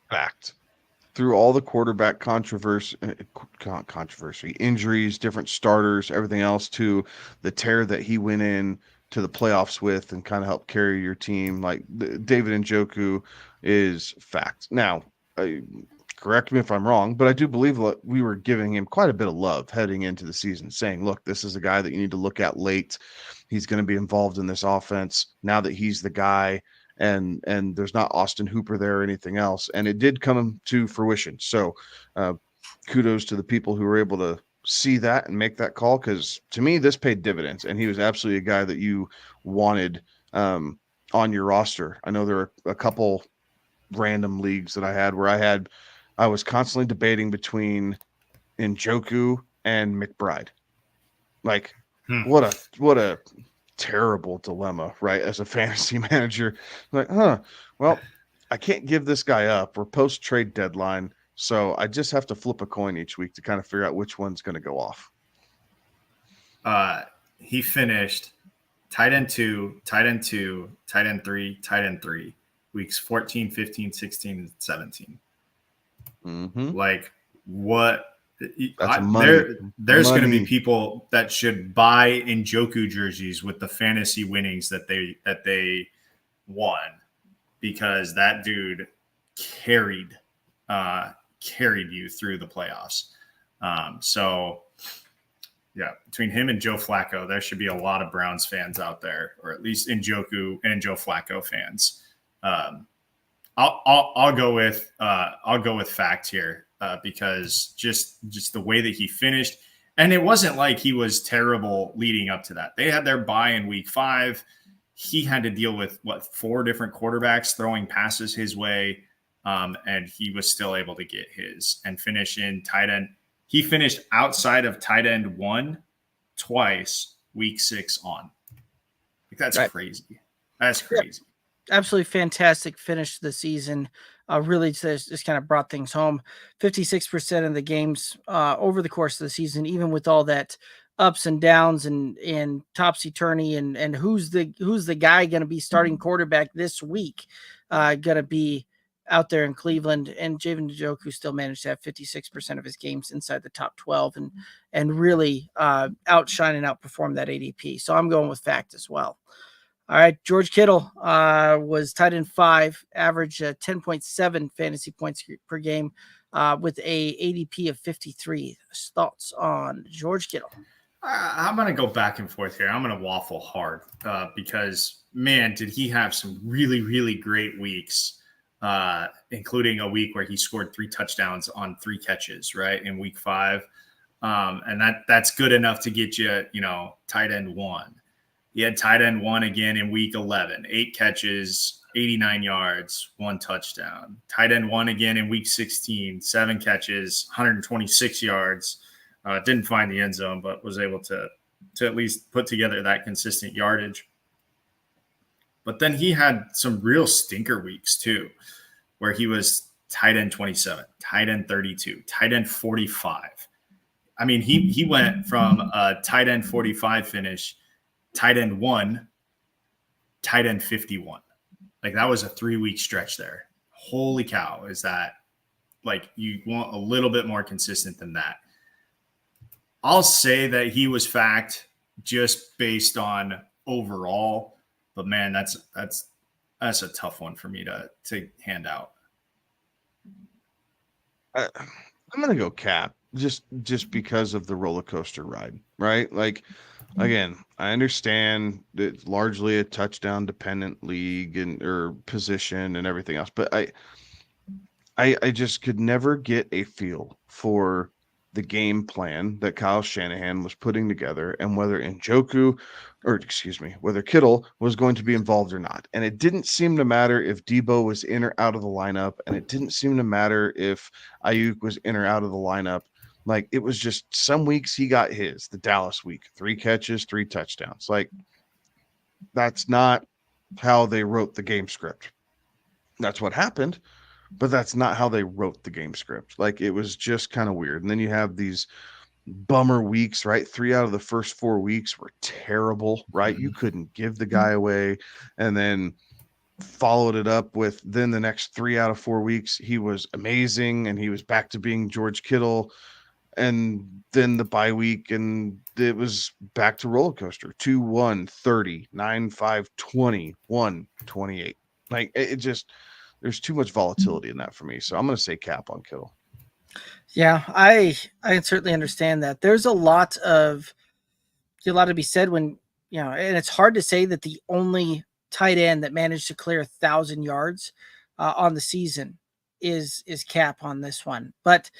Fact. Through all the quarterback controversy, injuries, different starters, everything else, to the tear that he went in to the playoffs with and kind of helped carry your team, like David Njoku is fact. Now, correct me if I'm wrong, but I do believe that we were giving him quite a bit of love heading into the season, saying, look, this is a guy that you need to look at late. He's going to be involved in this offense now that he's the guy. And there's not Austin Hooper there or anything else. And it did come to fruition. So kudos to the people who were able to see that and make that call, because to me, this paid dividends. And he was absolutely a guy that you wanted on your roster. I know there are a couple random leagues that I had where I was constantly debating between Njoku and McBride. Like, what a terrible dilemma, right? As a fantasy manager, like, well, I can't give this guy up. We're post trade deadline, so I just have to flip a coin each week to kind of figure out which one's going to go off. He finished tight end 2, tight end 2, tight end 3, tight end 3, weeks 14, 15, 16, and 17. Mm-hmm. Like, what? There's going to be people that should buy Njoku jerseys with the fantasy winnings that they won, because that dude carried you through the playoffs. So yeah, between him and Joe Flacco, there should be a lot of Browns fans out there, or at least Njoku and Joe Flacco fans. I'll go with fact here. Because just the way that he finished, and it wasn't like he was terrible leading up to that. They had their bye in week 5. He had to deal with 4 different quarterbacks throwing passes his way, and he was still able to get his and finish in tight end. He finished outside of tight end 1 twice, week 6 on. Like, that's right. Crazy. That's crazy. Yeah. Absolutely fantastic finish to the season. Really just kind of brought things home. 56% of the games over the course of the season, even with all that ups and downs and topsy-turvy and who's the guy going to be starting quarterback this week, going to be out there in Cleveland. And David Njoku still managed to have 56% of his games inside the top 12 and really outshine and outperform that ADP. So I'm going with fact as well. All right, George Kittle was tight end 5, average 10.7 fantasy points per game with a ADP of 53. Thoughts on George Kittle? I'm going to go back and forth here. I'm going to waffle hard because, man, did he have some really, really great weeks, including a week where he scored 3 touchdowns on 3 catches, right, in week 5. And that's good enough to get you, tight end 1. He had tight end 1 again in week 11, 8 catches, 89 yards, 1 touchdown. Tight end 1 again in week 16, 7 catches, 126 yards. Didn't find the end zone, but was able to at least put together that consistent yardage. But then he had some real stinker weeks too, where he was tight end 27, tight end 32, tight end 45. I mean, he went from a tight end 45 finish, tight end 1, tight end 51. Like, that was a 3-week stretch there. Holy cow. Is that, like, you want a little bit more consistent than that. I'll say that he was fact just based on overall, but man, that's a tough one for me to hand out. I'm going to go cap just because of the roller coaster ride, right? Like, again, I understand that it's largely a touchdown dependent league or position and everything else, but I just could never get a feel for the game plan that Kyle Shanahan was putting together and whether whether Kittle was going to be involved or not. And it didn't seem to matter if Debo was in or out of the lineup, and it didn't seem to matter if Ayuk was in or out of the lineup. Like, it was just some weeks he got the Dallas week, 3 catches, 3 touchdowns. Like, that's not how they wrote the game script. That's what happened, but that's not how they wrote the game script. Like, it was just kind of weird. And then you have these bummer weeks, right? 3 out of the first 4 weeks were terrible, right? You couldn't give the guy away. And then followed it up with then the next 3 out of 4 weeks, he was amazing and he was back to being George Kittle. And then the bye week, and it was back to roller coaster 2-1, 30, 9-5, 20, 1, 28. Like, it just, there's too much volatility in that for me. So I'm going to say cap on Kittle. Yeah, I can certainly understand that. There's a lot to be said when, and it's hard to say that the only tight end that managed to clear 1,000 yards on the season is cap on this one. But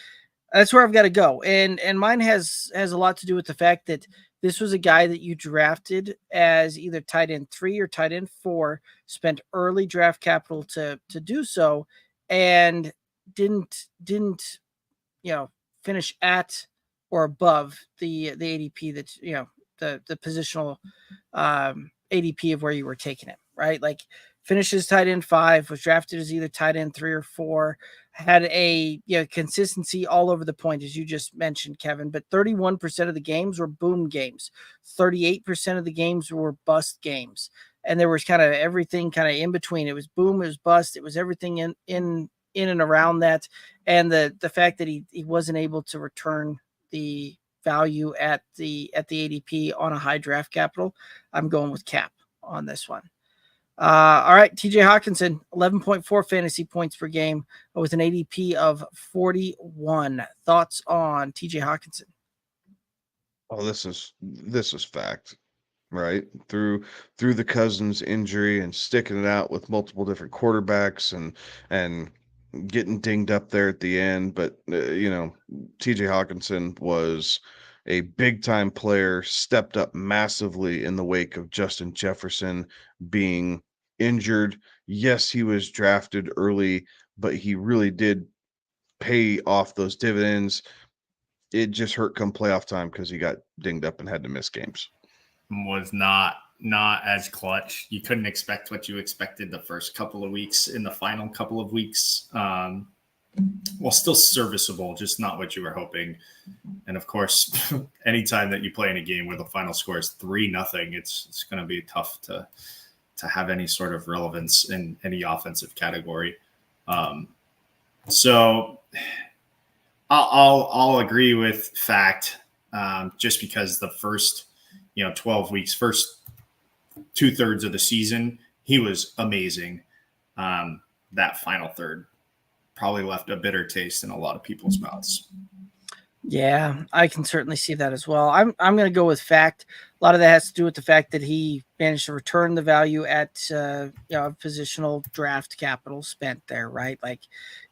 that's where I've got to go. And mine has a lot to do with the fact that this was a guy that you drafted as either tight end 3 or tight end 4, spent early draft capital to do so, and didn't finish at or above the ADP that, the positional ADP of where you were taking it, right? Like, finishes tight end 5, was drafted as either tight end 3 or 4, had a consistency all over the point, as you just mentioned, Kevin. But 31% of the games were boom games, 38% of the games were bust games, and there was kind of everything kind of in between. It was boom, it was bust, it was everything in and around that. And the fact that he wasn't able to return the value at the ADP on a high draft capital, I'm going with cap on this one. All right, TJ Hawkinson, 11.4 fantasy points per game with an ADP of 41. Thoughts on TJ Hawkinson? Oh, this is fact, right? Through the Cousins injury and sticking it out with multiple different quarterbacks and getting dinged up there at the end, but TJ Hawkinson was a big time player, stepped up massively in the wake of Justin Jefferson being injured. Yes, he was drafted early, but he really did pay off those dividends. It just hurt come playoff time because he got dinged up and had to miss games. Was not as clutch. You couldn't expect what you expected the first couple of weeks. In the final couple of weeks, well, still serviceable, just not what you were hoping. And of course, anytime that you play in a game where the final score is 3-0, it's going to be tough to have any sort of relevance in any offensive category. So I'll agree with fact, just because the first 12 weeks, first 2/3 of the season, he was amazing. That final third probably left a bitter taste in a lot of people's mouths. Yeah, I can certainly see that as well. I'm going to go with fact. A lot of that has to do with the fact that he managed to return the value at positional draft capital spent there, right? Like,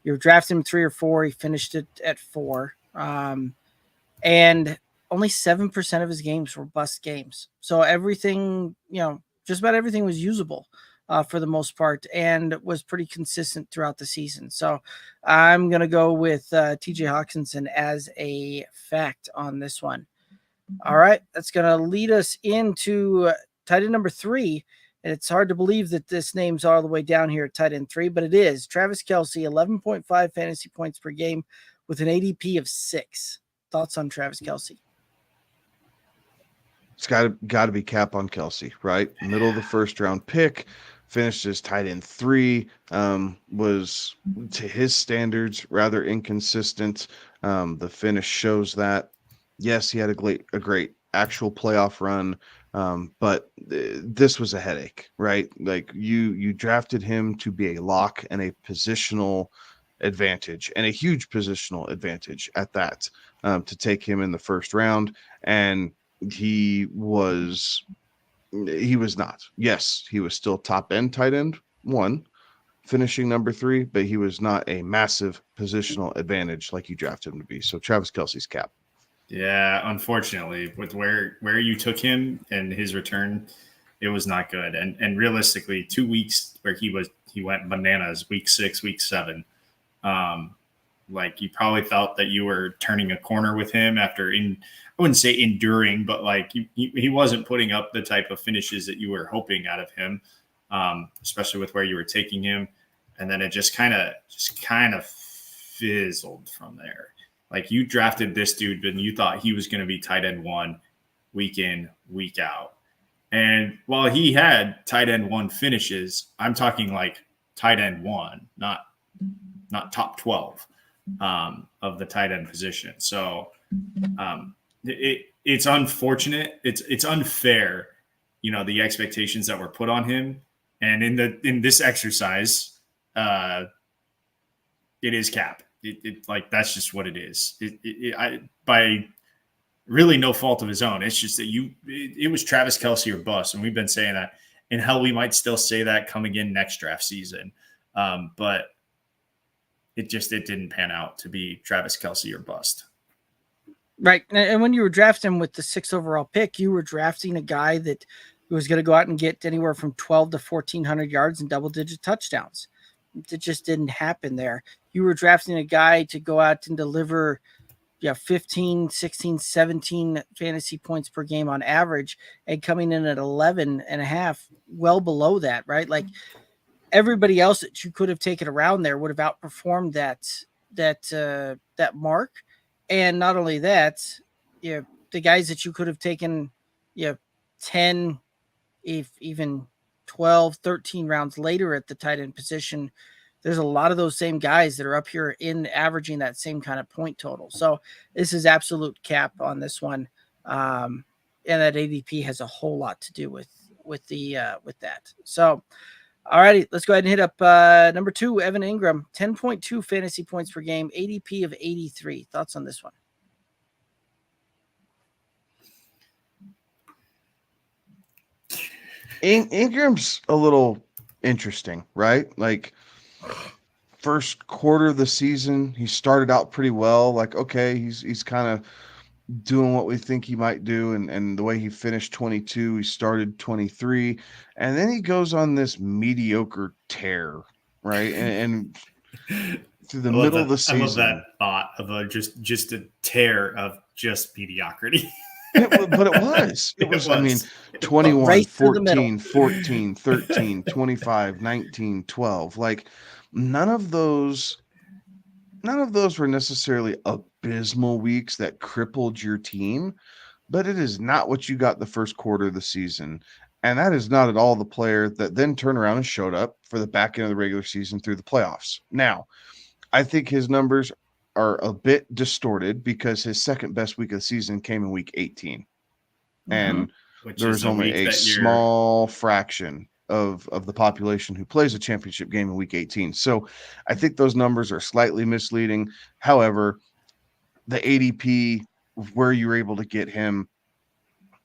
you were drafting him 3 or 4, he finished it at 4, and only 7% of his games were bust games. So everything, just about everything was usable for the most part, and was pretty consistent throughout the season. So I'm going to go with TJ Hawkinson as a fact on this one. All right, that's going to lead us into tight end number 3. And it's hard to believe that this name's all the way down here at tight end 3, but it is. Travis Kelce, 11.5 fantasy points per game with an ADP of 6. Thoughts on Travis Kelce? It's got to be cap on Kelce, right? Middle of the first round pick, finished as tight end 3, was to his standards rather inconsistent. The finish shows that. Yes, he had a great actual playoff run, but this was a headache, right? Like, you drafted him to be a lock and a positional advantage, and a huge positional advantage at that, to take him in the first round, and he was not. Yes, he was still top end tight end 1, finishing number 3, but he was not a massive positional advantage like you drafted him to be. So Travis Kelce's cap. Yeah, unfortunately, with where you took him and his return, it was not good. And realistically, 2 weeks where he went bananas, week 6, week 7. Like, you probably felt that you were turning a corner with him after I wouldn't say enduring, but like he wasn't putting up the type of finishes that you were hoping out of him. especially with where you were taking him. And then it just kind of fizzled from there. Like, you drafted this dude and you thought he was going to be tight end 1 week in, week out. And while he had tight end 1 finishes, I'm talking like tight end 1, not top 12 of the tight end position. So it's unfortunate. It's unfair, the expectations that were put on him. And in this exercise, it is cap. Like, that's just what it is. By really no fault of his own. It's just that it was Travis Kelce or bust. And we've been saying that, and hell, we might still say that coming in next draft season. But it didn't pan out to be Travis Kelce or bust. Right. And when you were drafting him with the 6th overall pick, you were drafting a guy that was going to go out and get anywhere from 12 to 1,400 yards and double-digit touchdowns. It just didn't happen there. You were drafting a guy to go out and deliver 15, 16, 17 fantasy points per game on average, and coming in at 11 and a half, well below that, right? Like, everybody else that you could have taken around there would have outperformed that mark. And not only that, the guys that you could have taken, 10, if even 12, 13 rounds later at the tight end position, there's a lot of those same guys that are up here in averaging that same kind of point total. So this is absolute cap on this one. And that ADP has a whole lot to do with that. So, all righty, let's go ahead and hit up number 2, Evan Ingram, 10.2 fantasy points per game, ADP of 83. Thoughts on this one? Ingram's a little interesting, right? Like, first quarter of the season, he started out pretty well. Like, okay, he's kind of doing what we think he might do, and the way he finished 22, he started 23, and then he goes on this mediocre tear, right? And through the middle of the season, I love that thought of just a tear of just mediocrity. But it was. I mean, 21, 14, 14, 13, 25, 19, 12. Like, none of those were necessarily abysmal weeks that crippled your team, but it is not what you got the first quarter of the season. And that is not at all the player that then turned around and showed up for the back end of the regular season through the playoffs. Now, I think his numbers are a bit distorted because his second best week of the season came in week 18. And there's only a small fraction of the population who plays a championship game in week 18. So I think those numbers are slightly misleading. However, the ADP, where you were able to get him,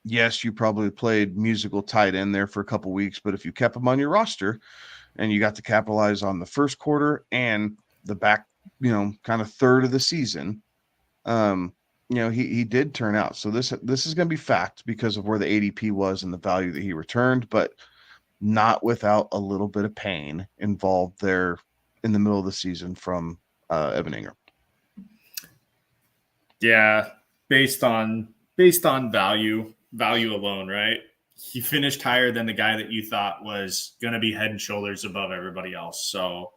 yes, you probably played musical tight end there for a couple weeks, but if you kept him on your roster and you got to capitalize on the first quarter and the back, kind of third of the season, he did turn out. So this is going to be fact because of where the ADP was and the value that he returned, but not without a little bit of pain involved there in the middle of the season from Evan Ingram. Yeah, based on value alone, right? He finished higher than the guy that you thought was going to be head and shoulders above everybody else. So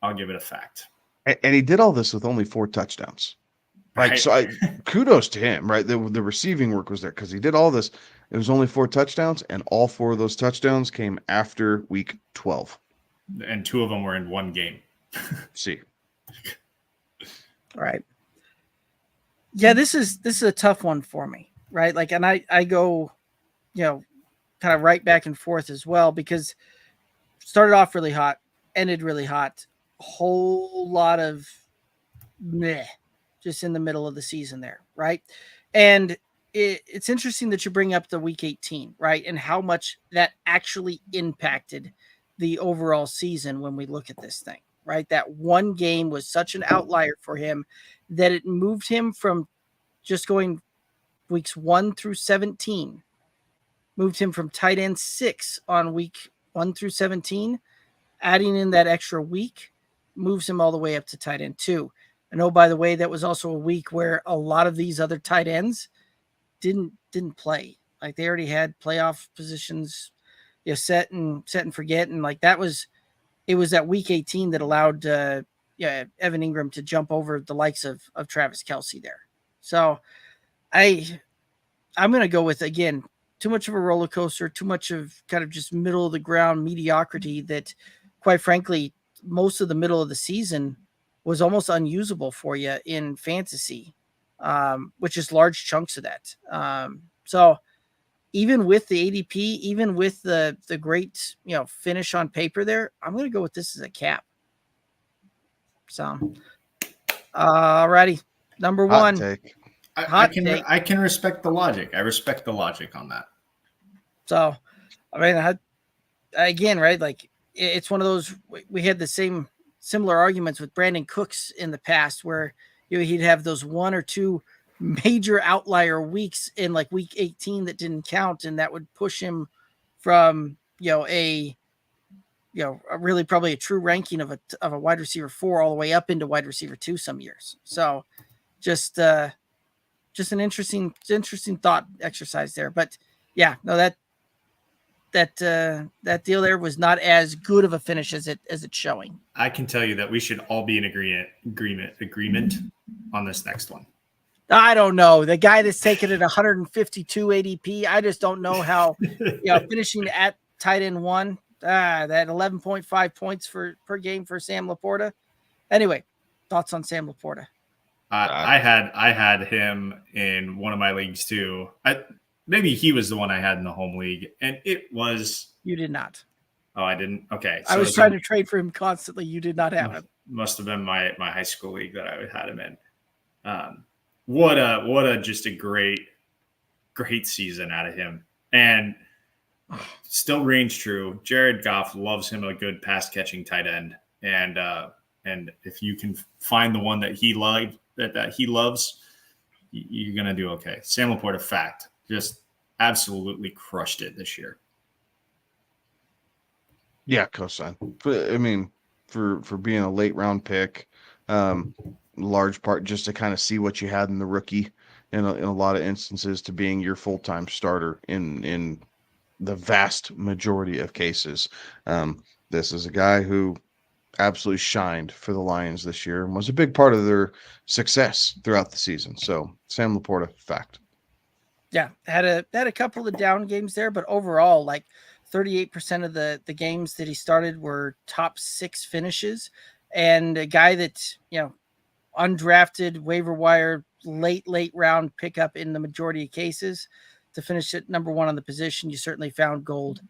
I'll give it a fact. And he did all this with only 4 touchdowns. Like, right. So kudos to him, right? The receiving work was there because he did all this. It was only 4 touchdowns, and all 4 of those touchdowns came after week 12. And 2 of them were in one game. See. All right. Yeah, this is a tough one for me, right? Like, and I go, kind of right back and forth as well, because started off really hot, ended really hot, a whole lot of meh just in the middle of the season there, right? And it's interesting that you bring up the week 18, right? And how much that actually impacted the overall season when we look at this thing, right? That one game was such an outlier for him that it moved him from just going weeks 1 through 17, moved him from tight end 6 on week 1 through 17, adding in that extra week, moves him all the way up to tight end 2. And oh, by the way, that was also a week where a lot of these other tight ends didn't play. Like, they already had playoff positions set and forget. And like it was that week 18 that allowed Evan Ingram to jump over the likes of Travis Kelce there. So I'm going to go with, again, too much of a roller coaster, too much of kind of just middle of the ground mediocrity that, quite frankly, most of the middle of the season was almost unusable for you in fantasy, which is large chunks of that. So even with the ADP, even with the great, finish on paper there, I'm going to go with this as a cap. So, alrighty. Number Hot one. take. I can respect the logic. I respect the logic on that. So, I mean, again, right? Like it's one of those, we had the similar arguments with Brandon Cooks in the past where he'd have those one or two major outlier weeks in like week 18 that didn't count. And that would push him from, a really probably a true ranking of a wide receiver 4 all the way up into wide receiver 2 some years. So just an interesting thought exercise there. But yeah, no, that deal there was not as good of a finish as it's showing. I can tell you that we should all be in agreement on this next one. I don't know. The guy that's taken it 152 ADP, I just don't know how finishing at tight end 1, that 11.5 points per game for Sam Laporta. Anyway, thoughts on Sam Laporta? I had him in one of my leagues too. Maybe he was the one I had in the home league, and it was. You did not. Oh, I didn't. Okay, so I was trying to trade for him constantly. You did not have him. Must have been my high school league that I had him in. What a just a great season out of him, and still reigns true. Jared Goff loves him a good pass catching tight end, and if you can find the one that he loves, you're gonna do okay. Sam Laporta, fact, just absolutely crushed it this year. Yeah, cosign. I mean, for being a late round pick, large part just to kind of see what you had in the rookie in a lot of instances to being your full-time starter in the vast majority of cases. This is a guy who absolutely shined for the Lions this year and was a big part of their success throughout the season. So Sam Laporta, fact. Yeah, had a couple of down games there, but overall, like 38% of the games that he started were top 6 finishes, and a guy that, undrafted, waiver wire, late round pickup in the majority of cases to finish at number 1 on the position. You certainly found gold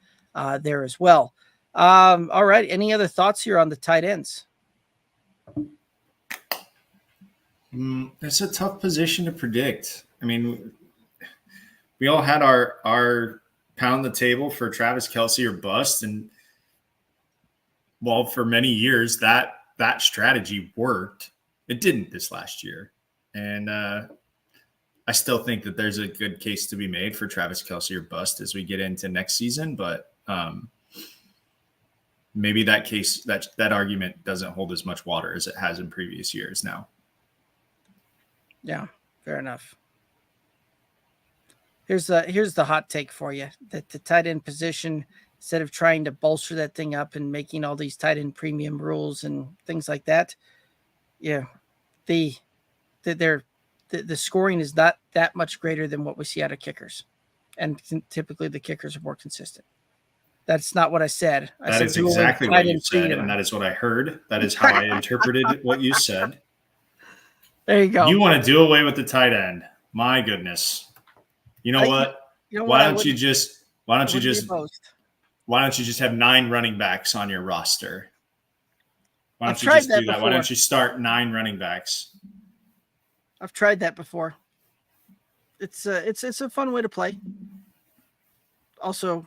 there as well. All right. Any other thoughts here on the tight ends? It's a tough position to predict. I mean, we all had our pound the table for Travis Kelce or bust. And for many years that strategy worked. It didn't this last year. And I still think that there's a good case to be made for Travis Kelce or bust as we get into next season. But maybe that case, that argument doesn't hold as much water as it has in previous years now. Yeah, fair enough. Here's the hot take for you, that the tight end position, instead of trying to bolster that thing up and making all these tight end premium rules and things like that, the scoring is not that much greater than what we see out of kickers, and typically the kickers are more consistent. That's not what I said. That is exactly what you said, and that is what I heard. That is how I interpreted what you said. There you go. You want to do away with the tight end? My goodness. You know what? Why don't you just have 9 running backs on your roster? Why don't you just do that? Why don't you start 9 running backs? I've tried that before. It's a fun way to play. Also,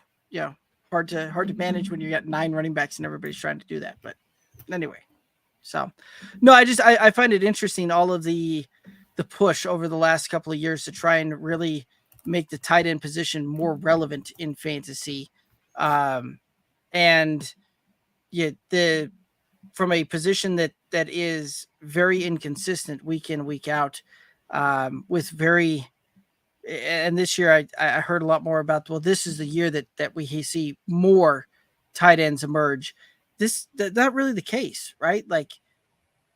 hard to manage when you got 9 running backs and everybody's trying to do that. But anyway, so no, I find it interesting, all of the push over the last couple of years to try and really make the tight end position more relevant in fantasy. And from a position that is very inconsistent week in, week out, with very and this year I heard a lot more about, well, this is the year that we see more tight ends emerge. That's not really the case, right? Like,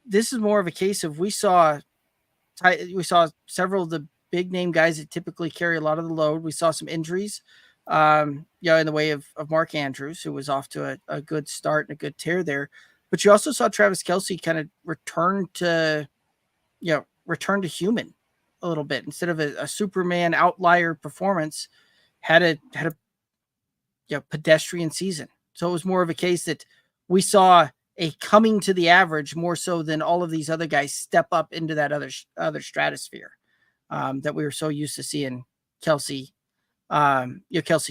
this is more of a case of we saw several of the big name guys that typically carry a lot of the load. We saw some injuries, in the way of Mark Andrews, who was off to a good start and a good tear there. But you also saw Travis Kelce kind of return to human a little bit, instead of a Superman outlier performance, had a pedestrian season. So it was more of a case that we saw a coming to the average more so than all of these other guys step up into that other stratosphere that we were so used to seeing Kelce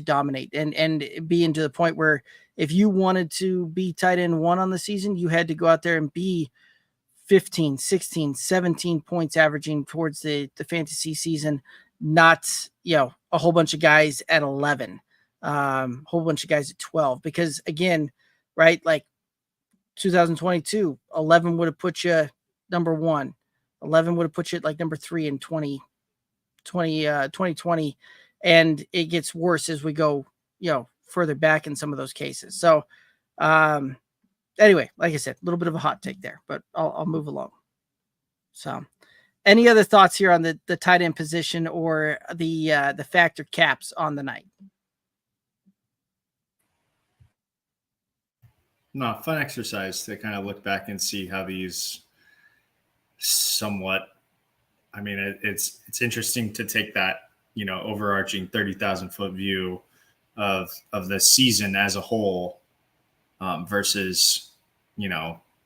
dominate and being to the point where if you wanted to be tight end 1 on the season, you had to go out there and be 15, 16, 17 points averaging towards the fantasy season, not, a whole bunch of guys at 11, whole bunch of guys at 12, because again, right, like 2022, 11 would have put you number 1, 11 would have put you at like number 3 in 2020, and it gets worse as we go, further back in some of those cases. So, anyway, like I said, a little bit of a hot take there, but I'll move along. So, any other thoughts here on the tight end position or the factor caps on the night? No, fun exercise to kind of look back and see how these somewhat. I mean, it's interesting to take that, overarching 30,000 foot view of the season as a whole versus,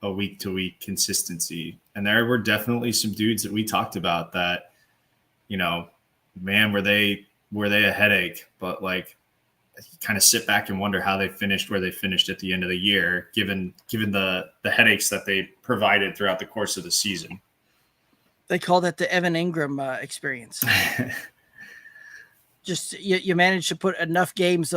a week to week consistency. And there were definitely some dudes that we talked about that, man, were they a headache, but like, kind of sit back and wonder how they finished where they finished at the end of the year, given the headaches that they provided throughout the course of the season. They call that the Evan Ingram experience. Just you managed to put enough games,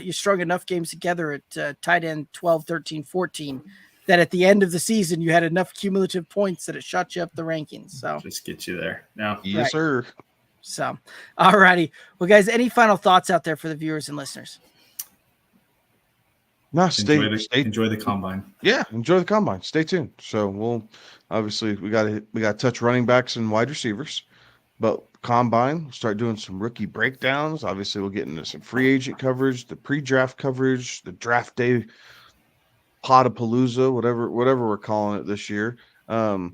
you strung enough games together at tight end 12, 13, 14, that at the end of the season you had enough cumulative points that it shot you up the rankings. So just get you there. No. Yes, right. sir. So, all righty. Well, guys, any final thoughts out there for the viewers and listeners? No, enjoy the combine. Yeah, enjoy the combine. Stay tuned. So we'll obviously we got to touch running backs and wide receivers, but combine, we'll start doing some rookie breakdowns. Obviously, we'll get into some free agent coverage, the pre-draft coverage, the draft day Podapalooza, whatever we're calling it this year. To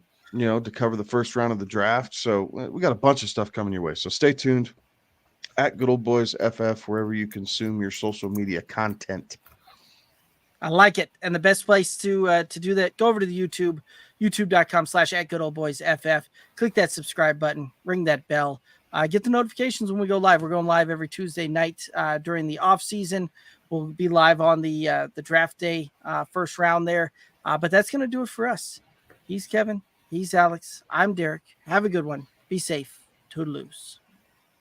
cover the first round of the draft. So we got a bunch of stuff coming your way. So stay tuned at Good Old Boys FF, wherever you consume your social media content. I like it. And the best place to do that, go over to the youtube.com/@goodoldboysff. Click that subscribe button, ring that bell, get the notifications when we go live. We're going live every Tuesday night during the off season. We'll be live on the draft day first round there. But that's going to do it for us. He's Kevin. He's Alex. I'm Derek. Have a good one. Be safe. Toodaloos.